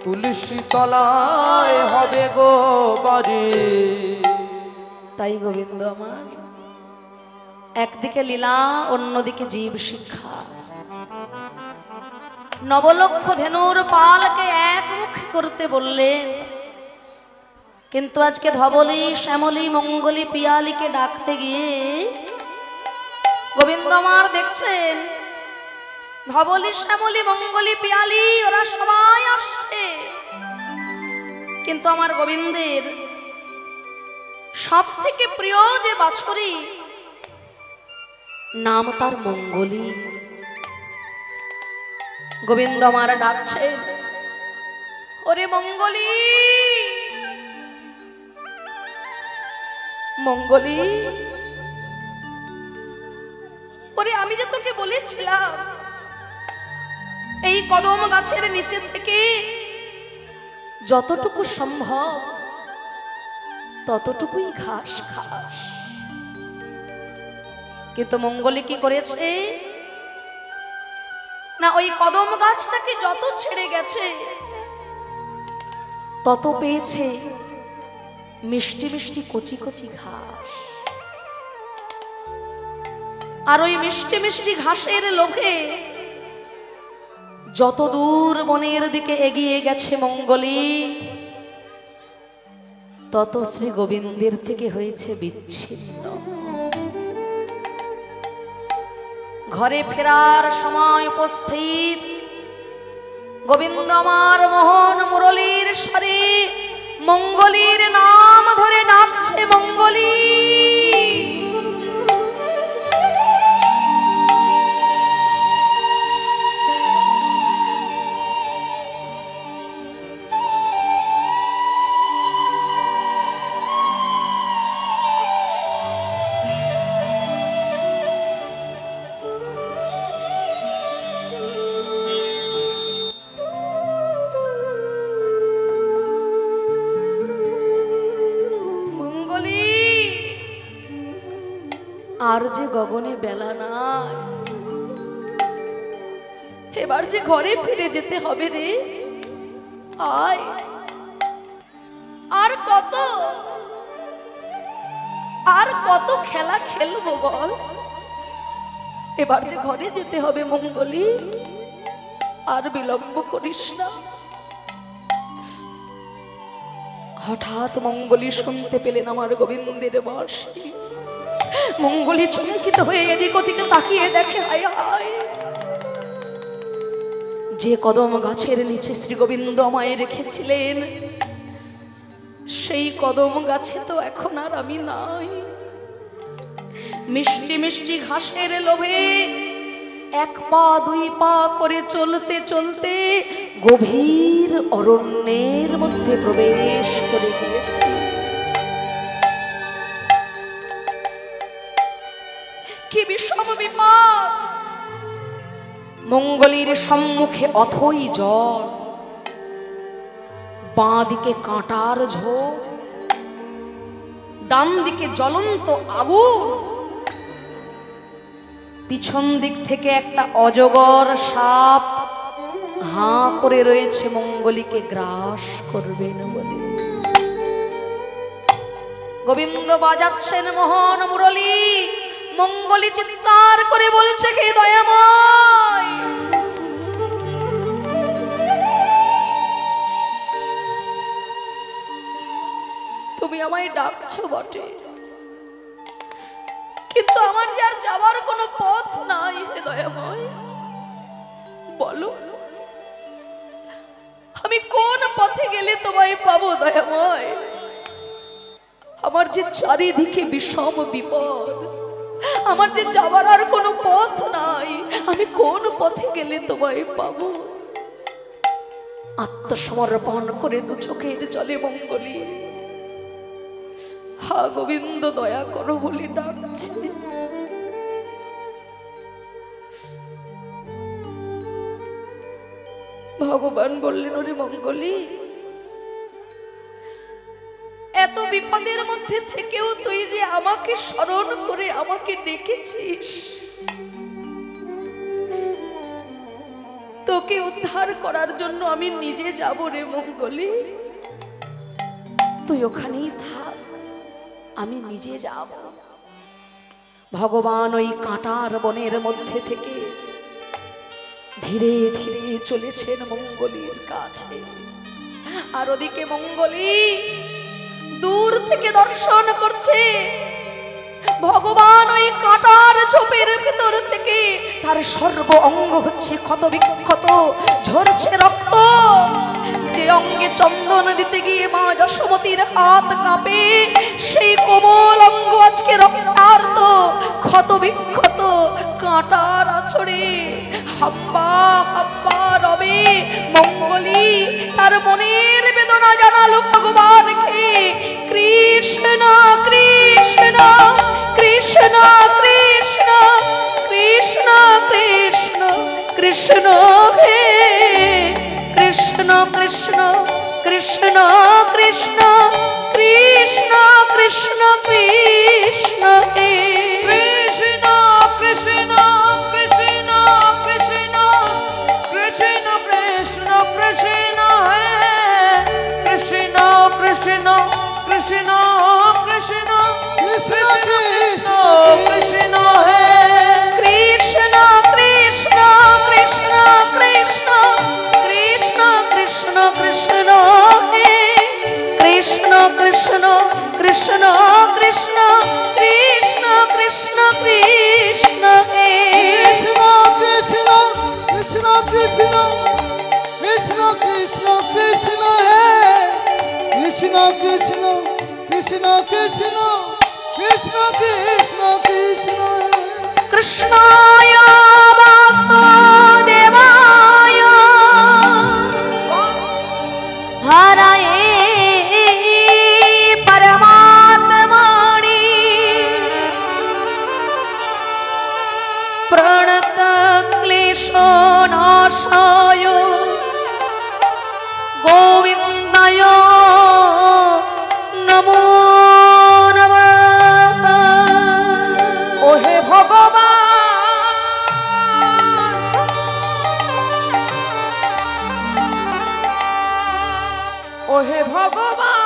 তুলসী তলায় হবে গো বাড়ি। তাই গোবিন্দ আমার একদিকে লীলা, অন্যদিকে জীব শিক্ষা। নবলক্ষ ধেনুর পালকে একমুখী করতে বললেন, কিন্তু আজকে ধবলি শ্যামলী মঙ্গলী পিয়ালিকে ডাকতে গিয়ে গোবিন্দ আমার দেখছেন ধবলি শ্যামলী মঙ্গলী পিয়ালি ওরা সবাই আসছে, কিন্তু আমার গোবিন্দের সব থেকে প্রিয় যে বাছুরি নাম তার মঙ্গলী। গোবিন্দ আমার ডাকছে, ওরে মঙ্গলী মঙ্গলী, ওরে আমি যে তোকে বলেছিলাম এই কদম গাছের নিচে থেকে যতটুকু সম্ভব ততটুকুই ঘাস খাস, কিন্তু মঙ্গলী কি করেছে না, ওই কদম গাছটাকে যত ছেড়ে গেছে তত পেয়েছে মিষ্টি মিষ্টি কচি কচি ঘাস। আর ওই মিষ্টি মিষ্টি ঘাসের লোভে যত দূর বনের দিকে এগিয়ে গেছে মঙ্গলী, তত শ্রী গোবিন্দের থেকে হয়েছে বিচ্ছিন্ন। ঘরে ফেরার সময় উপস্থিত গোবিন্দ আমার মোহন মুরলীর স্বরে মঙ্গলীর নাম ধরে ডাকছে, মঙ্গলী আর যে গগনে বেলা নাই, এবার যে ঘরে ফিরে যেতে হবে রে। আয়, আর কত খেলা খেলবো বল, এবার যে ঘরে যেতে হবে মঙ্গলী, আর বিলম্ব করিস না। হঠাৎ মঙ্গলী শুনতে পেলেন আমার গোবিন্দের বাঁশি। মঙ্গলী চমকিত হয়ে এদিক ওদিকে তাকিয়ে দেখে, হায় হায়, যে কদম গাছের নিচে শ্রী গোবিন্দ আমায় রেখেছিলেন সেই কদম গাছে তো এখন আর আমি নাই। মিষ্টি মিষ্টি ঘাসের লোভে এক পা দুই পা করে চলতে চলতে গভীর অরণ্যের মধ্যে প্রবেশ করে গিয়েছি। কি বিষম বিপদ! মঙ্গলীর সম্মুখে অথই জল, বাঁ দিকে কাঁটার ঝোপ, ডান দিকে জ্বলন্ত আগুন, পিছন দিক থেকে একটা অজগর সাপ হাঁ করে রয়েছে মঙ্গলীকে গ্রাস করবেন বলে। গোবিন্দ বাজাচ্ছেন মোহন মুরলী, মঙ্গলী চিৎকার করে বলছে, হে দয়াময়, তুমি আমায় ডাকছো বটে, কিন্তু আমার যে আর যাওয়ার কোনো পথ নাই। হে দয়াময়, বলো আমি কোন পথে গেলে তোমায় পাবো দয়াময়? আমার যে চারিদিকে বিষম বিপদ, আমার যে যাওয়ার আর কোনো পথ নাই, আমি কোন পথে গেলে তোমায় পাবো? আত্মসমর্পণ করে দু চোখের জলে মঙ্গলী হা গোবিন্দ দয়া করো বলে ডাকছে। ভগবান বললেন, ওরে মঙ্গলী, এত বিপদের মধ্যে থেকেও তুই যে আমাকে স্মরণ করে আমাকে ডেকেছিস, তোকে উদ্ধার করার জন্য আমি নিজে যাব রে মঙ্গলী, তুই ওখানেই থাক, আমি নিজে যাব। ভগবান ওই কাঁটার বনের মধ্যে থেকে ধীরে ধীরে চলেছেন মঙ্গলীর কাছে। আর ওদিকে মঙ্গলী দূর থেকে দর্শন করছে ভগবান ওই কাঁটার ঝোপের ভেতর থেকে তার সর্ব অঙ্গ হচ্ছে ক্ষত বিক্ষত, ঝরছে রক্ত। যে অঙ্গে চন্দন দিতে গিয়ে মা যশোমতীর হাত কাঁপে, সেই কোমল অঙ্গ আজকে রক্তার্ত, ক্ষত বিক্ষত, কাঁটার আছড়ে হাম্বা হাম্বা রবে। মঙ্গলী তার মনের বেদনা জানালো ভগবানকে, কৃষ্ণ কৃষ্ণ কৃষ্ণ কৃষ্ণ কৃষ্ণ কৃষ্ণ কৃষ্ণ হে কৃষ্ণ কৃষ্ণ কৃষ্ণ কৃষ্ণ কৃষ্ণ কৃষ্ণ কৃষ্ণ হে কৃষ্ণ কৃষ্ণ কৃষ্ণ কৃষ্ণ কৃষ্ণ কৃষ্ণ কৃষ্ণ হে কৃষ্ণ কৃষ্ণ কৃষ্ণ কৃষ্ণ কৃষ্ণ কৃষ্ণ কৃষ্ণ হে কৃষ্ণ কৃষ্ণ কৃষ্ণ কৃষ্ণ কৃষ্ণ কৃষ্ণ কৃষ্ণ হে কৃষ্ণ কৃষ্ণ কৃষ্ণ কৃষ্ণ কৃষ্ণ কৃষ্ণ কৃষ্ণ হে কৃষ্ণ কৃষ্ণ কৃষ্ণ কৃষ্ণ কৃষ্ণ কৃষ্ণ কৃষ্ণ হে কৃষ্ণ কৃষ্ণ কৃষ্ণ কৃষ্ণ কৃষ্ণ কৃষ্ণ কৃষ্ণ হে কৃষ্ণায় বাসুদেবায় হরয়ে পরমাত্মনি প্রণত ক্লেশনাশায় গোবিন্দায় নমো নমঃ। ওহে ভগবান, ওহে ভগবান,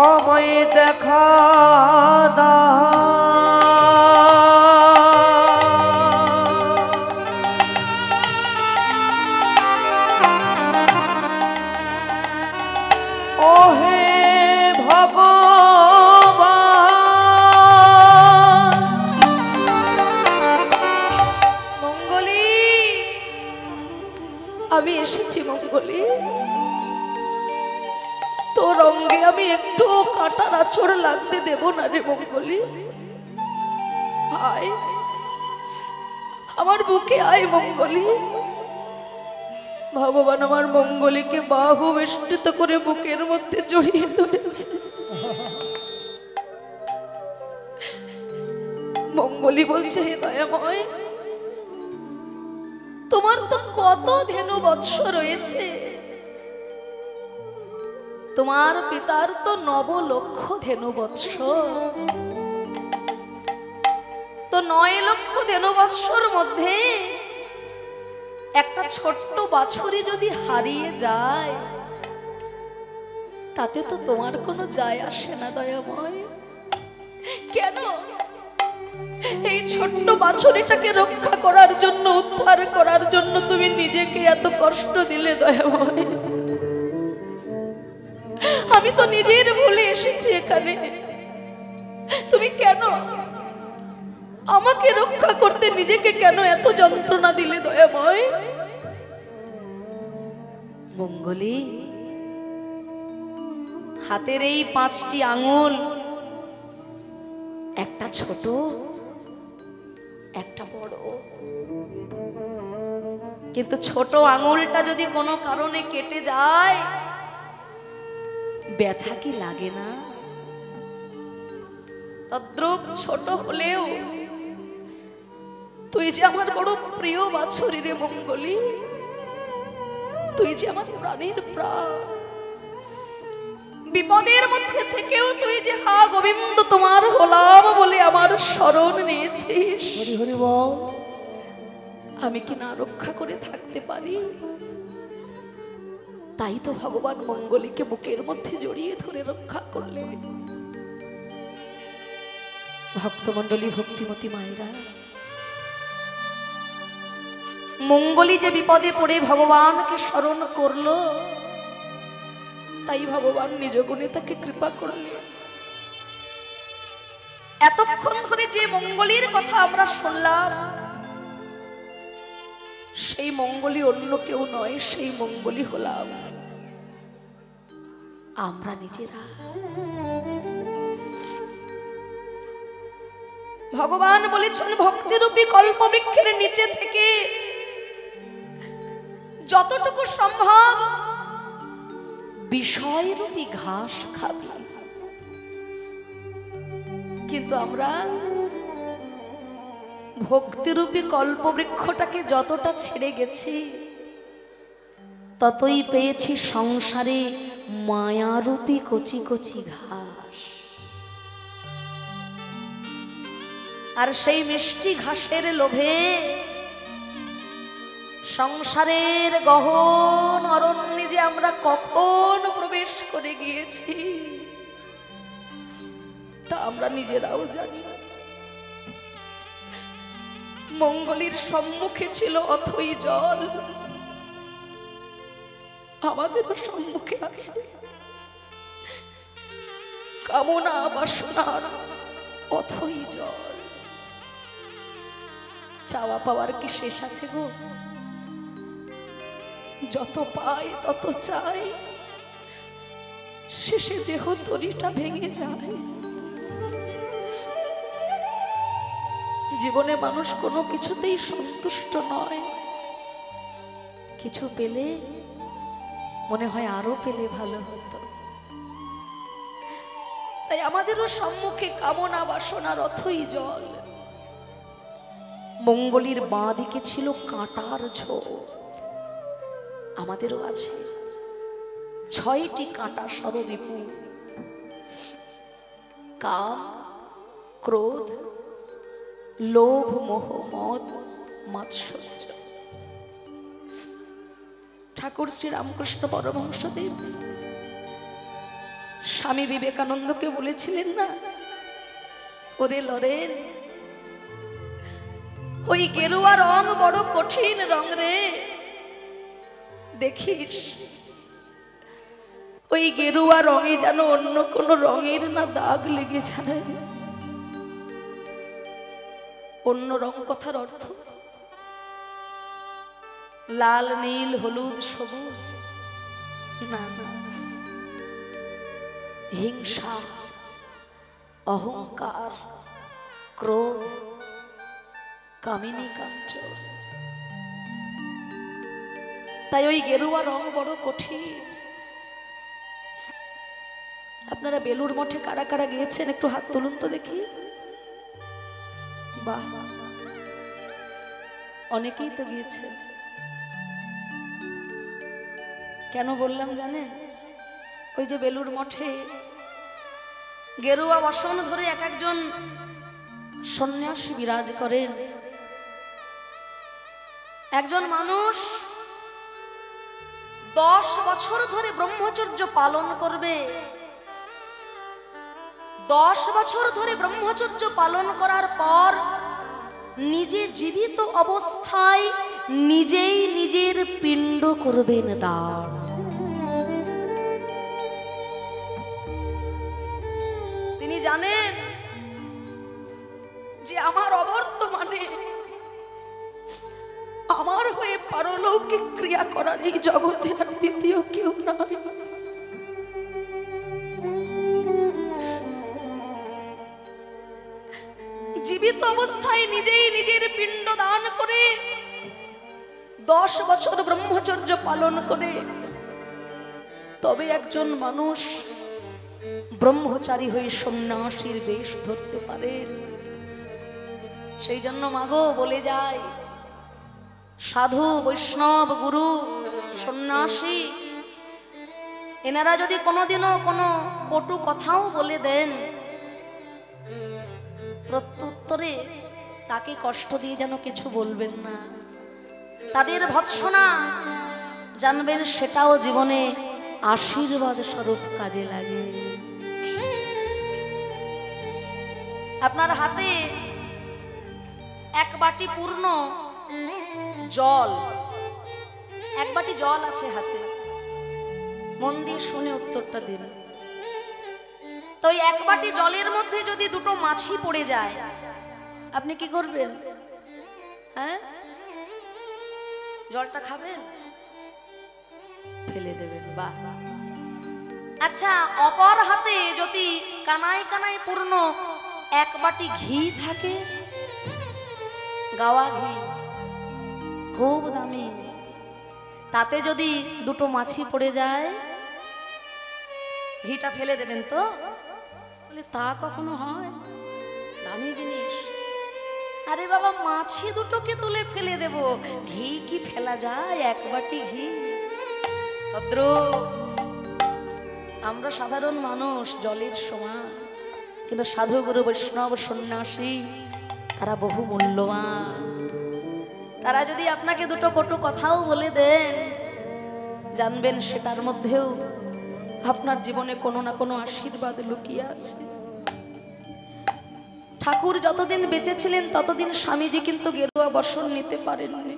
আমায় দেখা ওহে ভগবান। মঙ্গলী, আমি এসেছি মঙ্গলী, তোর অঙ্গে আমি একটু কাঁটার আঁচড় লাগতে দেব না রে মঙ্গলী। আয় আমার বুকে আয় মঙ্গলী। ভগবান আমার মঙ্গলীকে বাহু বেষ্টিত করে বুকের মধ্যে জড়িয়ে ধরেছে। মঙ্গলী বলছে, হে দয়াময়, তোমার তো কত ধেনু বৎস রয়েছে, তোমার পিতার তো 9 লক্ষ ধেনু বৎস, তো তো 9 লক্ষ ধেনুবৎসর মধ্যে একটা ছোট্ট বাছুরি যদি হারিয়ে যায়, তাতে তো তোমার কোনো যায় আসে না দয়াময়। কেন এই ছোট্ট বাছুরিটাকে রক্ষা করার জন্য, উদ্ধার করার জন্য তুমি নিজেকে এত কষ্ট দিলে দয়াময়? আমি তো নিজের ভুলে এসেছি এখানে, তুমি কেন আমাকে রক্ষা করতে নিজেকে কেন এত যন্ত্রণা দিলে দয়াময়? মঙ্গলী, হাতের এই 5টি আঙুল, একটা ছোট একটা বড়, কিন্তু ছোট আঙুলটা যদি কোনো কারণে কেটে যায়, ব্যথা কি লাগে না? তদ্রূপ ছোট হলেও তুই যে আমার বড় প্রিয় বাছুরি রে মঙ্গলী, তুই যে আমার প্রাণের প্রাণ। বিপদের মধ্যে থেকেও তুই যে হা গোবিন্দ তোমার হলাম বলে আমার শরণ নিয়েছিস, হরি হরি বল। আমি কি না রক্ষা করে থাকতে পারি? তাই তো ভগবান মঙ্গলীকে বুকের মধ্যে জড়িয়ে ধরে রক্ষা করলেন। ভক্তমণ্ডলী, ভক্তিমতী মায়েরা, মঙ্গলী যে বিপদে পড়ে ভগবানকে স্মরণ করলো, তাই ভগবান নিজ গুণে তাকে কৃপা করলেন। এতক্ষণ ধরে যে মঙ্গলীর কথা আমরা শুনলাম, সেই মঙ্গলী অন্য কেউ নয়, সেই মঙ্গলী হলাম আমরা নিজেরা। ভগবান বলেছেন, ভক্তিরূপী কল্পবৃক্ষের নিচে থেকে যতটুকু সম্ভব বিষয়রূপী ঘাস খাবি। কিন্তু আমরা ভক্তিরূপী কল্পবৃক্ষটাকে যতটা ছেড়ে গেছি, ততই পেয়েছি সংসারে মায়ারূপী কচি কচি ঘাস। আর সেই মিষ্টি ঘাসের লোভে সংসারের গহন অরণ্যে যে আমরা কখন প্রবেশ করে গিয়েছি, তা আমরা নিজেরাও জানি না। মঙ্গলীর সম্মুখে ছিল অথই জল, আমাদেরও সম্মুখে আছে কামনা বাসনার অথই জল। চাওয়া পাওয়ার কি শেষ আছে গো? যত পাই তত চাই, শেষে দেহ তরিটা ভেঙে যায়। জীবনে মানুষ কোনো কিছুতেই সন্তুষ্ট নয়। কিছু পেলে মনে হয় আরো পেলে ভালো হতো। তাই আমাদেরও সম্মুখে কামনা বাসনার অথই জল। মঙ্গলীর বাঁ দিকে ছিল কাঁটার ঝোপ, আমাদেরও আছে 6টি কাঁটা সররিপু: কাম, ক্রোধ, লোভ, মোহ, মদ, মাৎসর্য। ঠাকুর শ্রী রামকৃষ্ণ পরমহংসদেব স্বামী বিবেকানন্দকে বলেছিলেন না, ওরে লরেন, ওই গেরুয়া রং বড় কঠিন রং রে, দেখিস ওই গেরুয়া রঙে যেন অন্য কোনো রঙের না দাগ লেগে যায়। অন্য রং কথার অর্থ লাল, নীল, হলুদ, সবুজ না, না, হিংসা, অহংকার, ক্রোধ, কামিনী কাঞ্চন। তাই ওই গেরুয়া রং বড় কঠিন। আপনারা বেলুড় মঠে কারা কারা গিয়েছেন একটু হাত তুলুন তো দেখি। বাহ, অনেকেই তো গিয়েছেন। কেন বললাম জানেন? ওই যে বেলুড় মঠে গেরুয়া বসন ধরে এক একজন সন্ন্যাসী বিরাজ করেন। একজন মানুষ 10 বছর ধরে ব্রহ্মচর্য পালন করবে। 10 বছর ধরে ব্রহ্মচর্য পালন করার পর নিজে জীবিত অবস্থায় নিজেই নিজের পিণ্ড করবেন দান। তিনি জানেন যে আমার অবর্তমানে আমার হয়ে পারলৌকিক ক্রিয়া করার এই জগতে আর দ্বিতীয় কেউ নাই। জীবিত অবস্থায় নিজেই নিজের পিণ্ড দান করে 10 বছর ব্রহ্মচর্য পালন করে তবে একজন মানুষ ব্রহ্মচারী হয়ে সন্ন্যাসীর বেশ ধরতে পারেন। সেই জন্য মাগো বলে যায়, সাধু বৈষ্ণব গুরু সন্ন্যাসী এনারা যদি কোনোদিনও কোনো কটু কথাও বলে দেন, প্রত্যুত্তরে তাকে কষ্ট দিয়ে যেন কিছু বলবেন না। তাদের ভৎসনা জানবেন সেটাও জীবনে আশীর্বাদ স্বরূপ কাজে লাগে। আপনার হাতে এক বাটি পূর্ণ জল, এক বাটি জল আছে হাতে, মন দিয়ে শুনে উত্তরটা দিন। তো ওই এক বাটি জলের মধ্যে যদি দুটো মাছি পড়ে যায় আপনি কি করবেন? হ্যাঁ, জলটা খাবেন? ফেলে দেবেন? বাহ। আচ্ছা, অপর হাতে যদি কানায় কানায় পূর্ণ এক বাটি ঘি থাকে, গাওয়া ঘি, খুব দামি, তাতে যদি দুটো মাছি পড়ে যায় ঘিটা ফেলে দেবেন তো? বলে তা কখনো হয়? দামি জিনিস। আরে বাবা, মাছি দুটোকে তুলে ফেলে দেব, ঘি কি ফেলা যায়? এক বাটি ঘি। আমরা সাধারণ মানুষ, জলের সমান, কিন্তু সাধু গুরু বৈষ্ণব সন্ন্যাসী তারা বহু মূল্যবান। তারা যদি আপনাকে দুটো কটু কথাও বলে দেন, জানবেন সেটার মধ্যেও আপনার জীবনে কোনো না কোনো আশীর্বাদ লুকিয়ে আছে। ঠাকুর যতদিন বেঁচে ছিলেন ততদিন স্বামীজি কিন্তু গেরুয়া বসন নিতে পারেননি।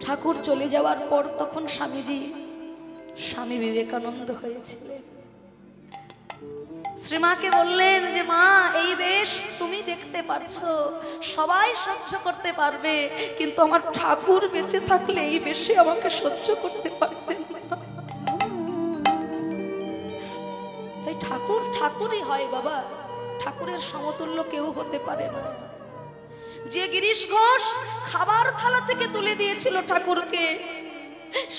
ঠাকুর চলে যাওয়ার পর তখন স্বামীজি স্বামী বিবেকানন্দ হয়েছিলেন। শ্রীমাকে বললেন যে মা, এই বেশ তুমি দেখতে পারছো, সবাই সহ্য করতে পারবে, কিন্তু আমার ঠাকুর বেঁচে থাকলে এই বেশে আমাকে সহ্য করতে পারতেন না। তাই ঠাকুর ঠাকুরই হয় বাবা, ঠাকুরের সমতুল্য কেউ হতে পারে না। যে গিরিশ ঘোষ খাবার থালা থেকে তুলে দিয়েছিল ঠাকুরকে,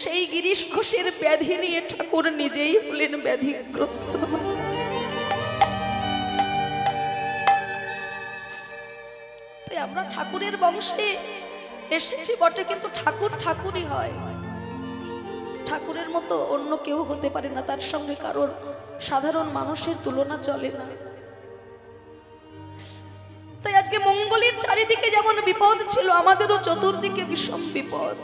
সেই গিরিশ ঘোষের ব্যাধি নিয়ে ঠাকুর নিজেই হলেন ব্যাধিগ্রস্ত। তাই আমরা ঠাকুরের বংশে এসেছি বটে, কিন্তু ঠাকুর ঠাকুরই হয়। ঠাকুরের মতো অন্য কেউ হতে পারে না, তার সঙ্গে কারোর সাধারণ মানুষের তুলনা চলে না। তাই আজকে মঙ্গলের চারিদিকে যেমন বিপদ ছিল, আমাদেরও চতুর্দিকে বিষম বিপদ।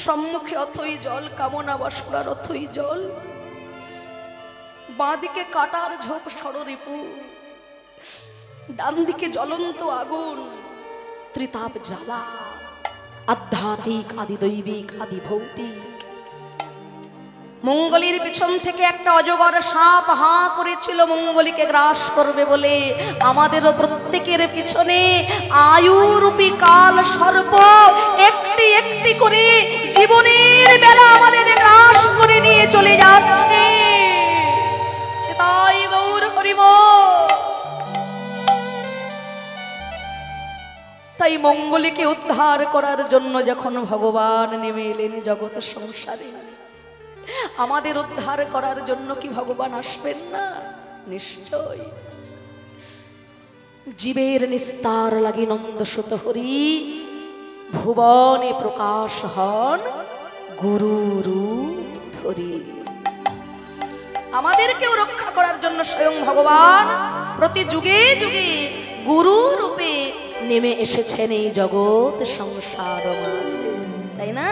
সম্মুখে অথই জল, কামনা বাসনার অথই জল, বাঁদিকে কাটার ঝোপ ষড়রিপু, ডান দিকে জ্বলন্ত আগুন, ত্রিতাপ জ্বালা, আধ্যাত্মিক আদি দৈবিক আদি ভৌতিক। মঙ্গলের পিছন থেকে একটা অজগর সাপ হাঁ করেছিল মঙ্গলীকে গ্রাস করবে বলে। আমাদেরও প্রত্যেকের পিছনে আয়ুরূপী কাল সর্প একটি একটি করে জীবনের বেলা আমাদের গ্রাস করে নিয়ে চলে যাচ্ছে। তাই গৌর হরিব। তাই মঙ্গলীকে উদ্ধার করার জন্য যখন ভগবান নেমে এলেন জগৎ সংসারে, আমাদের উদ্ধার করার জন্য কি ভগবান আসবেন না? নিশ্চয়। জীবের নিস্তার লাগি নন্দসুত হরি, ভুবনে প্রকাশ হন গুরু রূপ ধরি। আমাদেরকেও রক্ষা করার জন্য স্বয়ং ভগবান প্রতি যুগে যুগে গুরু রূপে নেমে এসেছেন এই জগৎ সংসার মাঝে, তাই না?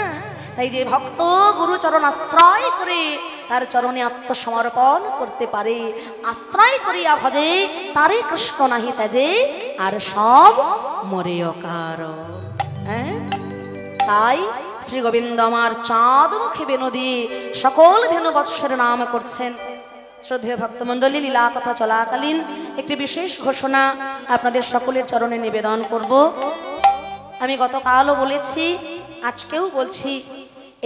তাই যে ভক্ত গুরুচরণ আশ্রয় করে তার চরণে আত্মসমর্পণ করতে পারে, আশ্রয় করিয়া ভজে তারে কৃষ্ণ নাহি ত্যাজে আর সব মরে অকার। হ্যাঁ, তাই শ্রী গোবিন্দ আমার চাঁদ মুখে বেনু দিয়ে সকল ধেনু বৎসের নাম করছেন। শ্রদ্ধেয় ভক্তমণ্ডলী, লীলা কথা চলাকালীন একটি বিশেষ ঘোষণা আপনাদের সকলের চরণে নিবেদন করব। আমি গতকালও বলেছি, আজকেও বলছি,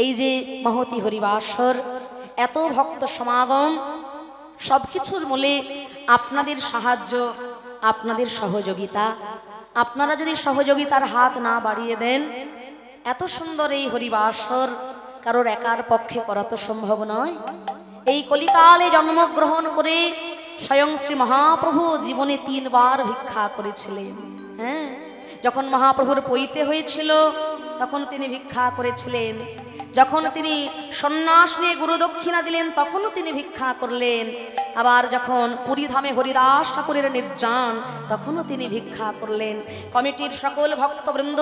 এই যে মহতি হরিবাসর, এত ভক্ত সমাগম, সব কিছুর মূলে আপনাদের সাহায্য, আপনাদের সহযোগিতা। আপনারা যদি সহযোগিতার হাত না বাড়িয়ে দেন, এত সুন্দর এই হরিবাসর কারোর একার পক্ষে করা তো সম্ভব নয়। এই কলিকালে জন্মগ্রহণ করে স্বয়ং শ্রী মহাপ্রভু জীবনে 3 বার ভিক্ষা করেছিলেন। হ্যাঁ, যখন মহাপ্রভুর পৈতে হয়েছিল তখন তিনি ভিক্ষা করেছিলেন, যখন তিনি সন্ন্যাস নিয়ে গুরু দক্ষিণা দিলেন তখনও তিনি ভিক্ষা করলেন, আবার যখন পুরীধামে হরিদাস ঠাকুরের নির্যান তখনও তিনি ভিক্ষা করলেন। কমিটির সকল ভক্তবৃন্দ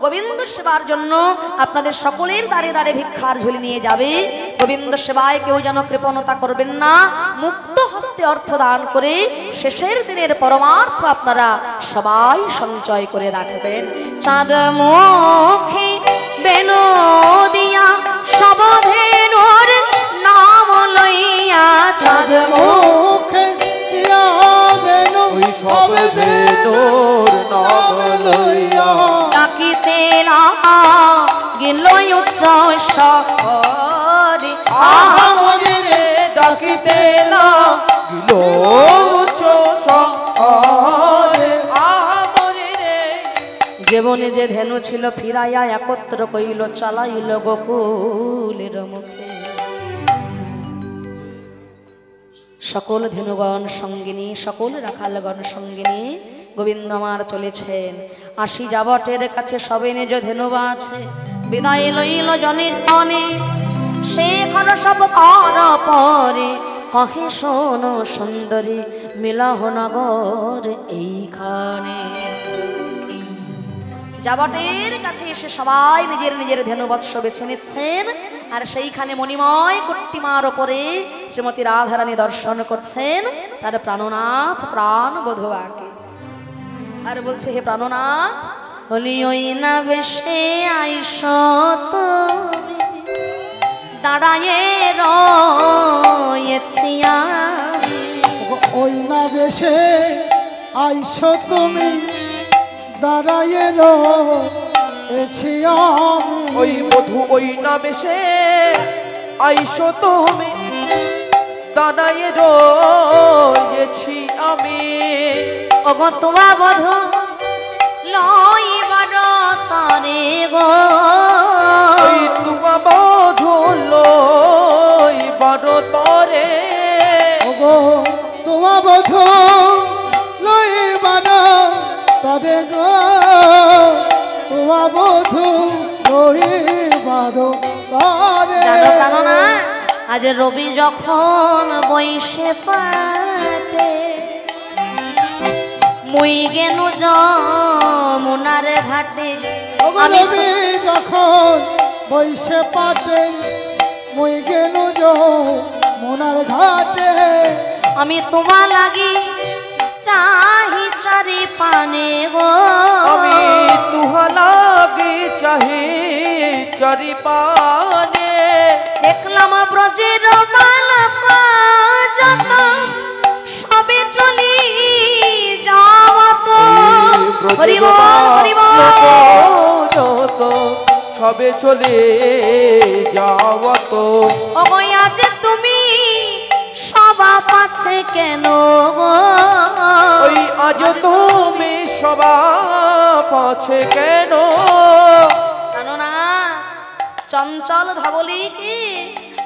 গোবিন্দ সেবার জন্য আপনাদের সকলের দ্বারে দ্বারে ভিক্ষার ঝুলি নিয়ে যাবে। গোবিন্দ সেবায় কেউ যেন কৃপণতা করবেন না, মুক্ত হস্তে অর্থ দান করে শেষের দিনের পরমার্থ আপনারা সবাই সঞ্চয় করে রাখবেন। চাঁদ মুখে বেনু দিয়া সবধেনুর নাম লইয়া, চাঁদ মুখে দিয়া বেনু ওই সবধেনুর নাম লইয়া ডাকিতে গেল উচ্চ শহরে, আহা মরি রে ডাকিতে লাগিল উচ্চ শহরে, আহা মরি রে। জীবনে যে ধেনু ছিল ফিরাইয়া একত্র কইল চালাইল গোকুলের মুখে। সকল ধেনুগণ সঙ্গিনী, সকল রাখালগণ সঙ্গিনী গোবিন্দ আমার চলেছেন। 80 যাবটের কাছে সবে নিজ ধেনু আছে, বিদায় লইল জনে মনে, সে ঘর সব কর পরে কহে শোনো সুন্দরী মিলহ নগর এইখানে। যাবটের কাছে এসে সবাই নিজের নিজের ধেনুবৎস বেছে নিচ্ছেন, আর সেইখানে মণিময় কট্টিমার ওপরে শ্রীমতী রাধারানী দর্শন করছেন তার প্রাণনাথ প্রাণ বধূকে। আর বলছে, হে প্রাণনাথ, বলি ওই না বেশে আইস তুমি, দাঁড়ায়ে রয়েছি আমি। ওই না বেশে আইছো তুমি, দাঁড়াইয়ে রয়েছি আমি। ওই বধূ ওই না বেশে আইসো তুমি, দাঁড়াইয়ে রয়েছি আমি। ওগো তোমা বধূ লইবার তরে গো, ওই তোমা বধূ লইবার তরে, ওগো তোমা বধূ লইবার তরে গো, তোমা বধূ লইবার তরে। জানো প্রাণনা, আজ রবি যখন বৈশে পাটে, মুই গেনু যমুনার ঘাটে। ওগো রবি যখন বৈশে পাটে, মুই গেনু যমুনার ঘাটে। আমি তোমা লাগি চাহি চারি পানে গো, আমি তুহা লাগি চাহি চারি পানে। দেখলাম ব্রজের বালক যত সবে চলি যাওয়াত। হরি বল, হরি বল। যত সবে চলে যাওয়াত। ওগো আজ তুমি সবা পাছে কেন গো, ওই আজ তুমি সবা পাছে কেন? জানো না, চঞ্চল ধবলিকে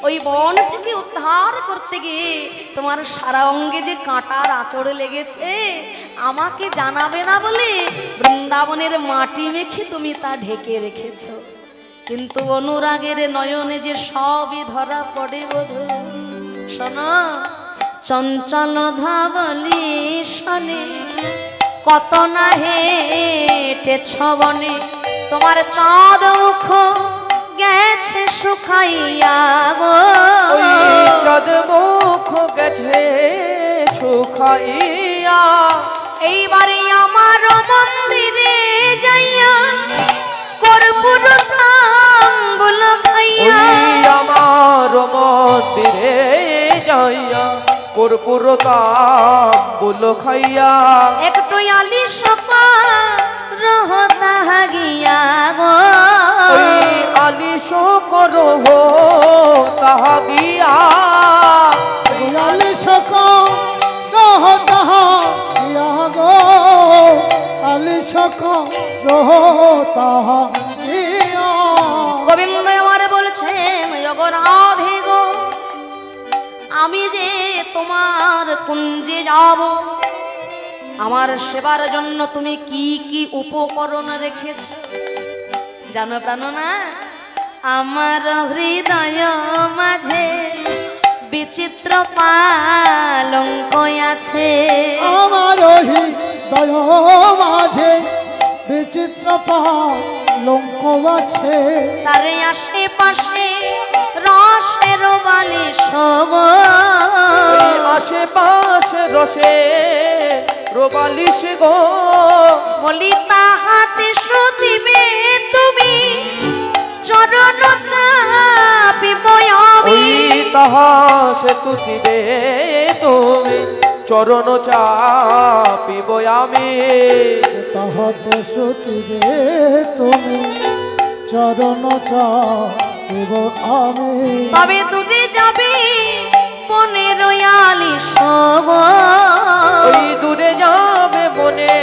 ওই বন থেকে উদ্ধার করতে গিয়ে তোমার সারা অঙ্গে যে কাঁটার আঁচড় লেগেছে, আমাকে জানাবে না বলে বৃন্দাবনের মাটি মেখে তুমি তা ঢেকে রেখেছো। কিন্তু অনুরাগের নয়নে যে সবই ধরা পড়ে বধূ। শোনো, চঞ্চল ধাবলি শনে কত না হেটেছ বনে তোমার চাঁদ মুখ গেছে শুকাইয়া গো ওই চাঁদ মুখ গেছে শুকাইয়া এইবারে আমার মন্দিরে যাইয়া কর্পূর তাম্বুল ওই খাইয়া আমার মন্দিরে যাইয়া কর্পূর তাম্বুল খাইয়া একটু আলি সপা রহতা গিয়া গো ওই আলিশ করো তাহা গিয়া দয়ালে সকল রহ তাহা ইয়া গো আলি সকল রহ তাহা ইয়া গোবিন্দ আমার বলছেন ওগো রাধে গো আমি যে তোমার কুঞ্জে যাব আমার সেবার জন্য তুমি কি কি উপকরণ রেখেছ জানো প্রাণ না আমার হৃদয় মাঝে বিচিত্র পালঙ্ক আছে আমার হৃদয় মাঝে বিচিত্র পালঙ্ক আছে তারে আশেপাশে রসের বালি সব আশেপাশে রসে রোবালিশ গো বলি তাহাতে শুধিবে তুমি চরণ চাপিব আমি ওই তাহা সে তু দিবে তুমি চরণ চাপিব আমি তাহাতে সতীরে তুমি চরণ চাহিব আমি তবে দূরে যাবে বনে রয়ালি সব ওই দূরে যাবে বনে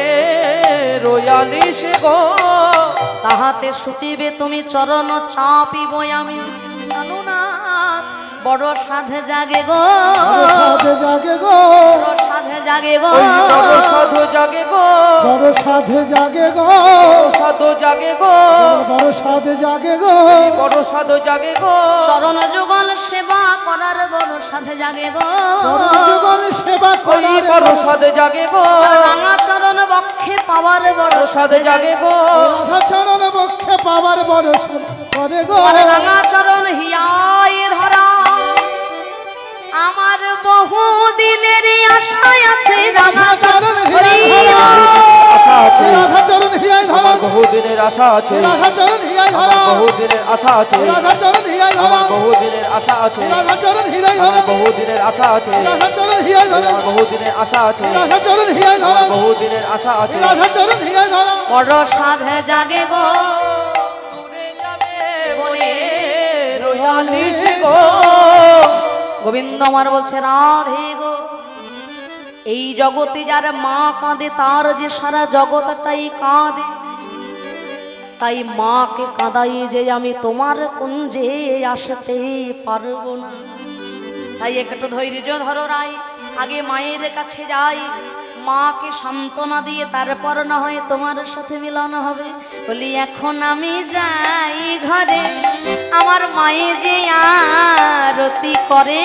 রয়ালিশ গো তাহাতে শুতিবে তুমি চরণ চাপিব আমি জানো না বড় সাধে জাগে গো সাধে জাগে গো বড় সাধে জাগে গো ওই বড় সাধু জাগে গো বড় সাধে জাগে গো সাধু জাগে গো বড় সাধে জাগে গো বড় সাধু জাগে গো চরণ যুগল সেবা করার বড় সাধে জাগে গো চরণ যুগল সেবা ওই করার বড় সাধু জাগে গো রাঙা চরণ বক্ষে পাওয়ার বড় বড় সাধু জাগে গো রাধা চরণ বক্ষে পাওয়ার বড় সাধ করে গো রাঙা চরণ হিয়ায় ধরা আমার বহু দিনের আশায় আছে রাঙা চরণ আশা আছে রাধা চরণ হিয়ায় ধরা আমার বহুদিনের আশা আছে রাধা চরণ হিয়ায় ধরা বহুদিনের আশা আছে রাধা চরণ হিয়ায় ধরা আমার বহুদিনের আশা আছে রাধা চরণ হিয়ায় ধরা আমার বহুদিনের আশা আছে রাধা চরণ হিয়ায় ধরা আমার বহুদিনের আশা আছে রাধা চরণ হিয়ায় ধরা আমার বহুদিনের আশা আছে রাধা চরণ হিয়ায় ধরা বড় সাধে জাগে গো বনে রয়ালিশ গো গোবিন্দ আমার বলছে রাধে গো এই জগতে যার মা কাঁদে তার যে সারা জগৎটাই কাঁদে তাই মাকে কাঁদাই যে আমি তোমার কুঞ্জে আসতে পারবো না তাই একটু ধৈর্য ধরো রাই আগে মায়ের কাছে যাই মাকে সান্ত্বনা দিয়ে তারপর না হয় তোমার সাথে মিলন হবে বলি এখন আমি যাই ঘরে আমার মায়ে যে আরতি করে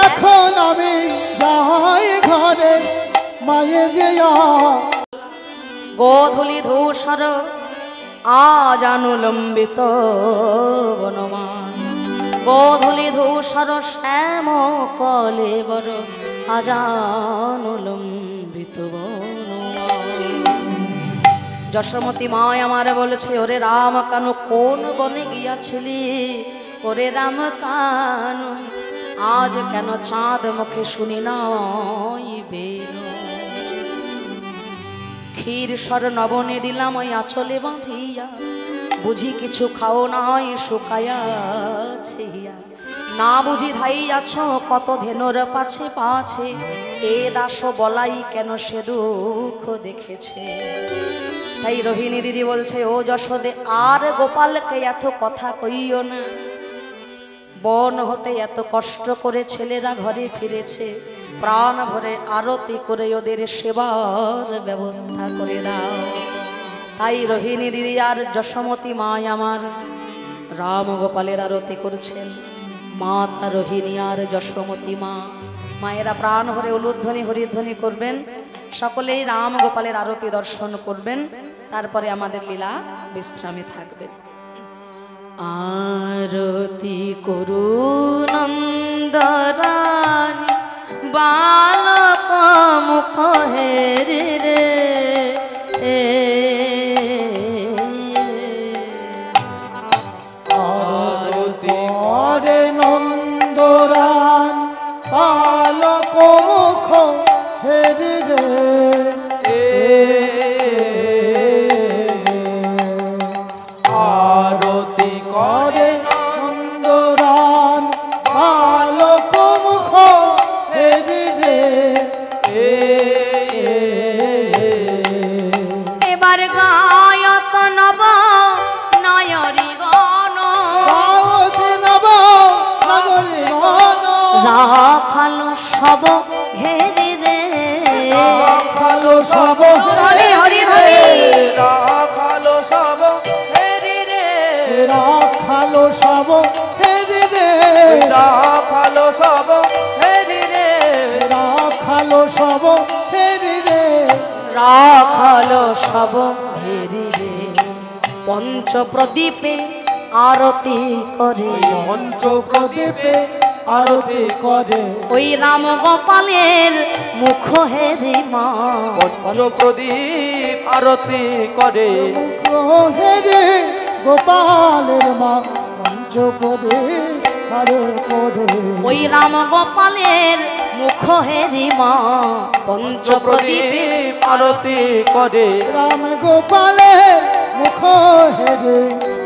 এখন আমি যাই ঘরে মায়ে যে গোধূলি ধূসর আজ অনুলম্বিত বনমান গোধূলি ধূসর শ্যাম কলে বড় আজ অনুলম্বিত বনমান যশোমতী মায় আমার বলেছে ওরে রাম কানু কোন বনে গিয়াছিলি ওরে রাম কানু আজ কেন চাঁদ মুখে শুনি নাই বেরো ক্ষীর সর নবনে দিলাম ওই আঁচলে বাঁধিয়া বুঝি কিছু খাও নাই শুকায়াছে না বুঝি ধাই আছো কত ধেনুর পাছে পাছে এ দাস বলাই কেন সে দুঃখ দেখেছে তাই রোহিণী দিদি বলছে ও যশোদে আর গোপালকে এত কথা কইও না বন হতে এত কষ্ট করে ছেলেরা ঘরে ফিরেছে প্রাণ ভরে আরতি করে ওদের সেবার ব্যবস্থা করে দাও তাই রোহিণী দিদি আর যশোমতী মা আমার রাম গোপালের আরতি করছেন মাতা রোহিণী আর যশোমতী মা মায়েরা প্রাণ ভরে উলুধ্বনি হরিধ্বনি করবেন, সকলেই রাম গোপালের আরতি দর্শন করবেন, তারপরে আমাদের লীলা বিশ্রামে থাকবে। আরতি করু নন্দরানী বালক মুখ হেরে রে, আরতি করে নন্দরান পালক মুখ হেরি রে, আরতি করে নন্দরান পালক মুখ হেরি রে। এবার গায়ত নব নয়রি গণ গাওতে নব নগরী গণ, রাখালো সব ঘেরে রে, রাখালো সব হরি হরি হরি, রাখালো সব হেরি রে, রাখালো সব হেরি রে, রাখালো সব হেরি রে, রাখালো সব হেরি রে। রাখালো সব ঘেরে রে, পঞ্চ প্রদীপে আরতি করে, পঞ্চপ্রদীপে আরতি করে, ওই রাম গোপালের মুখ হেরি মা, পঞ্চপ্রদীপ আরতি করে, মুখ হেরে গোপালের মা পঞ্চপ্রদীপ আরে করে, ওই রাম গোপালের মুখ হেরি মা, পঞ্চ প্রদীপে প্রদীপ আরতি করে, রাম গোপালের মুখ হেরে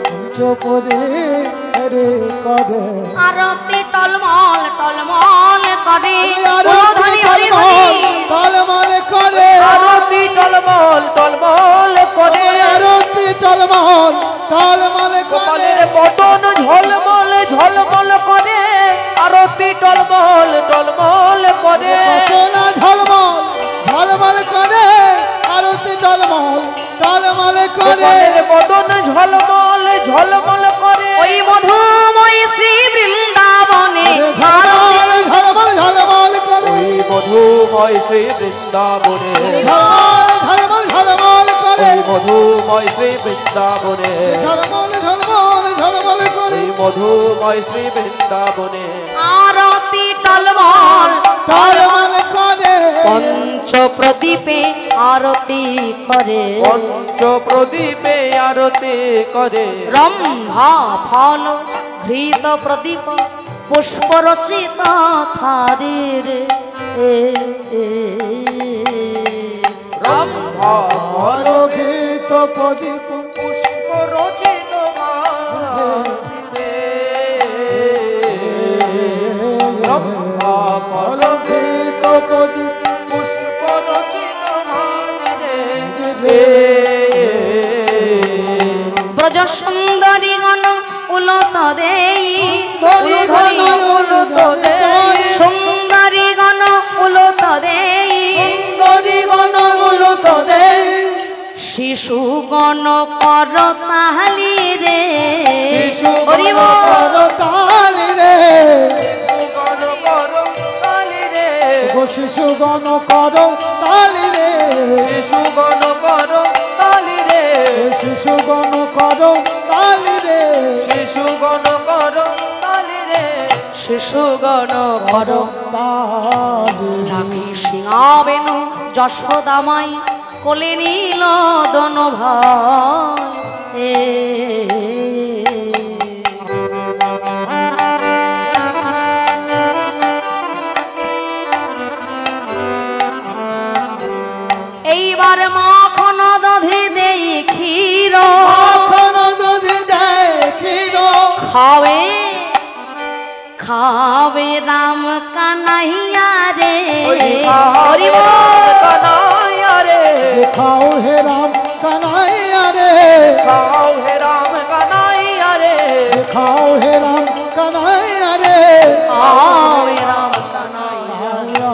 পঞ্চপ্রদীপ হেরে করে, আরতি টলমল টলমল করে, আরতি হরি হরি টলমল করে, আরতি টলমল টলমল করে, আরতি টলমল টলমল করে, গোপালের বদন ঝলমল ঝলমল করে, আরতি টলমল টলমল করে, সোনা ঝলমল ঝলমল করে, আরতি টলমল টলমল করে, গোপালের বদন ঝলমল ঝলমল করে, ওই মধুময় শ্রী বৃন্দাবনে ঝলমল ঝলমল ঝলমল করে, ওই মধুময় শ্রী বৃন্দাবনে, ঝলমল ঝলমল করে, ওই মধুময় শ্রী বৃন্দাবনে, ঝলমল ঝলমল ঝলমল করে, ওই মধুময় শ্রী বৃন্দাবনে, আরতি টলমল টলমল করে, পঞ্চ প্রদীপে আরতি করে, পঞ্চপ্রদীপে আরতি করে, রম্ভা ফল ঘৃত প্রদীপ পুষ্প রচিত থারির রম্ভা অরোহিত প্রদীপ পুষ্প রচিত মাধবে, রম্ভা অরোহিত প্রদীপ পুষ্প রচিত মাধবে, ব্রজ সুন্দরী গণ উলত দেই, ধরি ঘন উলুত দেই, সুন্দরী গণ উলত দেই, ধরি ঘন উলুত দেই, শিশু গণ কর তাহালি রে, শিশু হরি গণ বল। কর তালি রে, গণ কর তালি রে, শিশু গণ কর তালি রে, শিশু গণ কর তালি রে, শিশু গণ কর তালি রে, শিশু গণ কর তালি রে, শিশু গণ কর তালি রাখি সিংহাবেনু যশোদামাই কোলে নীল দন ভাই, এইবার মাখন দধি দেই ক্ষীর, এখন যদি দেখিল খাবে খাবে রাম কানাইয়া রে, ওই হরি বল। কানাইয়া রে, দেখাও হে রাম কানাইয়া রে, খাও হে রাম কানাইয়া রে, দেখাও হে রাম কানাইয়া রে, আয় রাম কানাইয়া।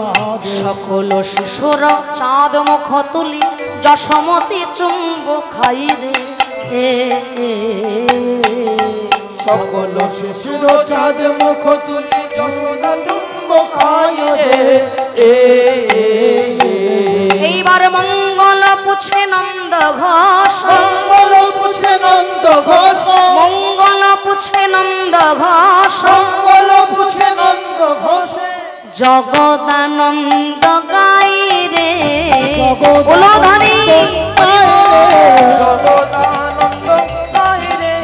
সকল শিশুর চাঁদ মুখ তুলি যশমতি চুম্ব খাই রে, সকল শিশুর চাঁদ মুখ তুলি যশোদা চুম্বক খাই রে এইবার মঙ্গল পুছে নন্দ ঘোষ, মঙ্গল পুছে নন্দ ঘোষ, মঙ্গল পুছে নন্দ ঘোষ, মঙ্গল পুছে নন্দ ঘোষ, জগদানন্দ গাই রে জগদানন্দ উলুধ্বনি। জগদানন্দ গাই রে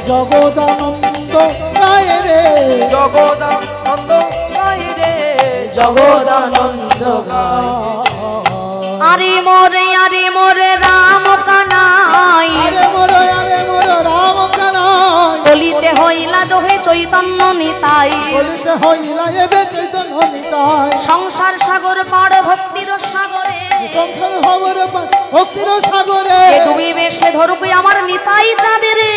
জগদানন্দ গায় রে, জগদানন্দ গাই রে জগদানন্দ গাই। আরে মোরে রাম কানাই, আরে মোর রাম কানাই, বলিতে হইলা দোহে চৈতন্য নিতাই। বলিতে হইলা এবে চৈতন্য নিতাই, সংসার সাগর পাড় ভক্তির সাগরে, সংসার খবরে ভক্তির সাগরে, এ ডুবিবে সে ধরবে আমার নিতাই চাঁদেরে।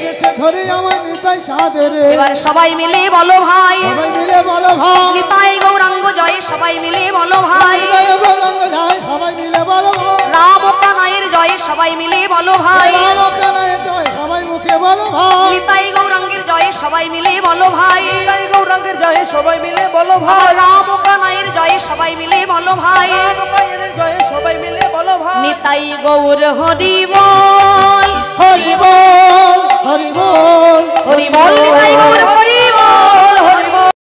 বেছে ধরে আমার নিতাই চাঁদের, এবার সবাই মিলে বলো ভাই, সবাই মিলে বলো ভাই, নিতাই গৌরাঙ্গ জয়, সবাই মিলে বলো ভাই। হৃদয়ে গৌরাঙ্গ যায়, সবাই মিলে বলো ভাই, রাম কানাইয়ের জয়, সবাই মিলে বলো ভাই। রাম কানাইয়ের জয়, সবাই মুখে বলো ভাই, নিতাই গৌরাঙ্গের জয়, সবাই মিলে বলো ভাই। নিতাই গৌরাঙ্গের জয়, সবাই মিলে বলো আমার ভাই। রাম কানাইয়ের জয়, সবাই মিলে বলো ভাই। রামকায়ের জয়, সবাই মিলে বলো ভাই। নিতাই গৌর হরি বল, হরি বল, হরি বল, হরি বল, নিতাই গৌর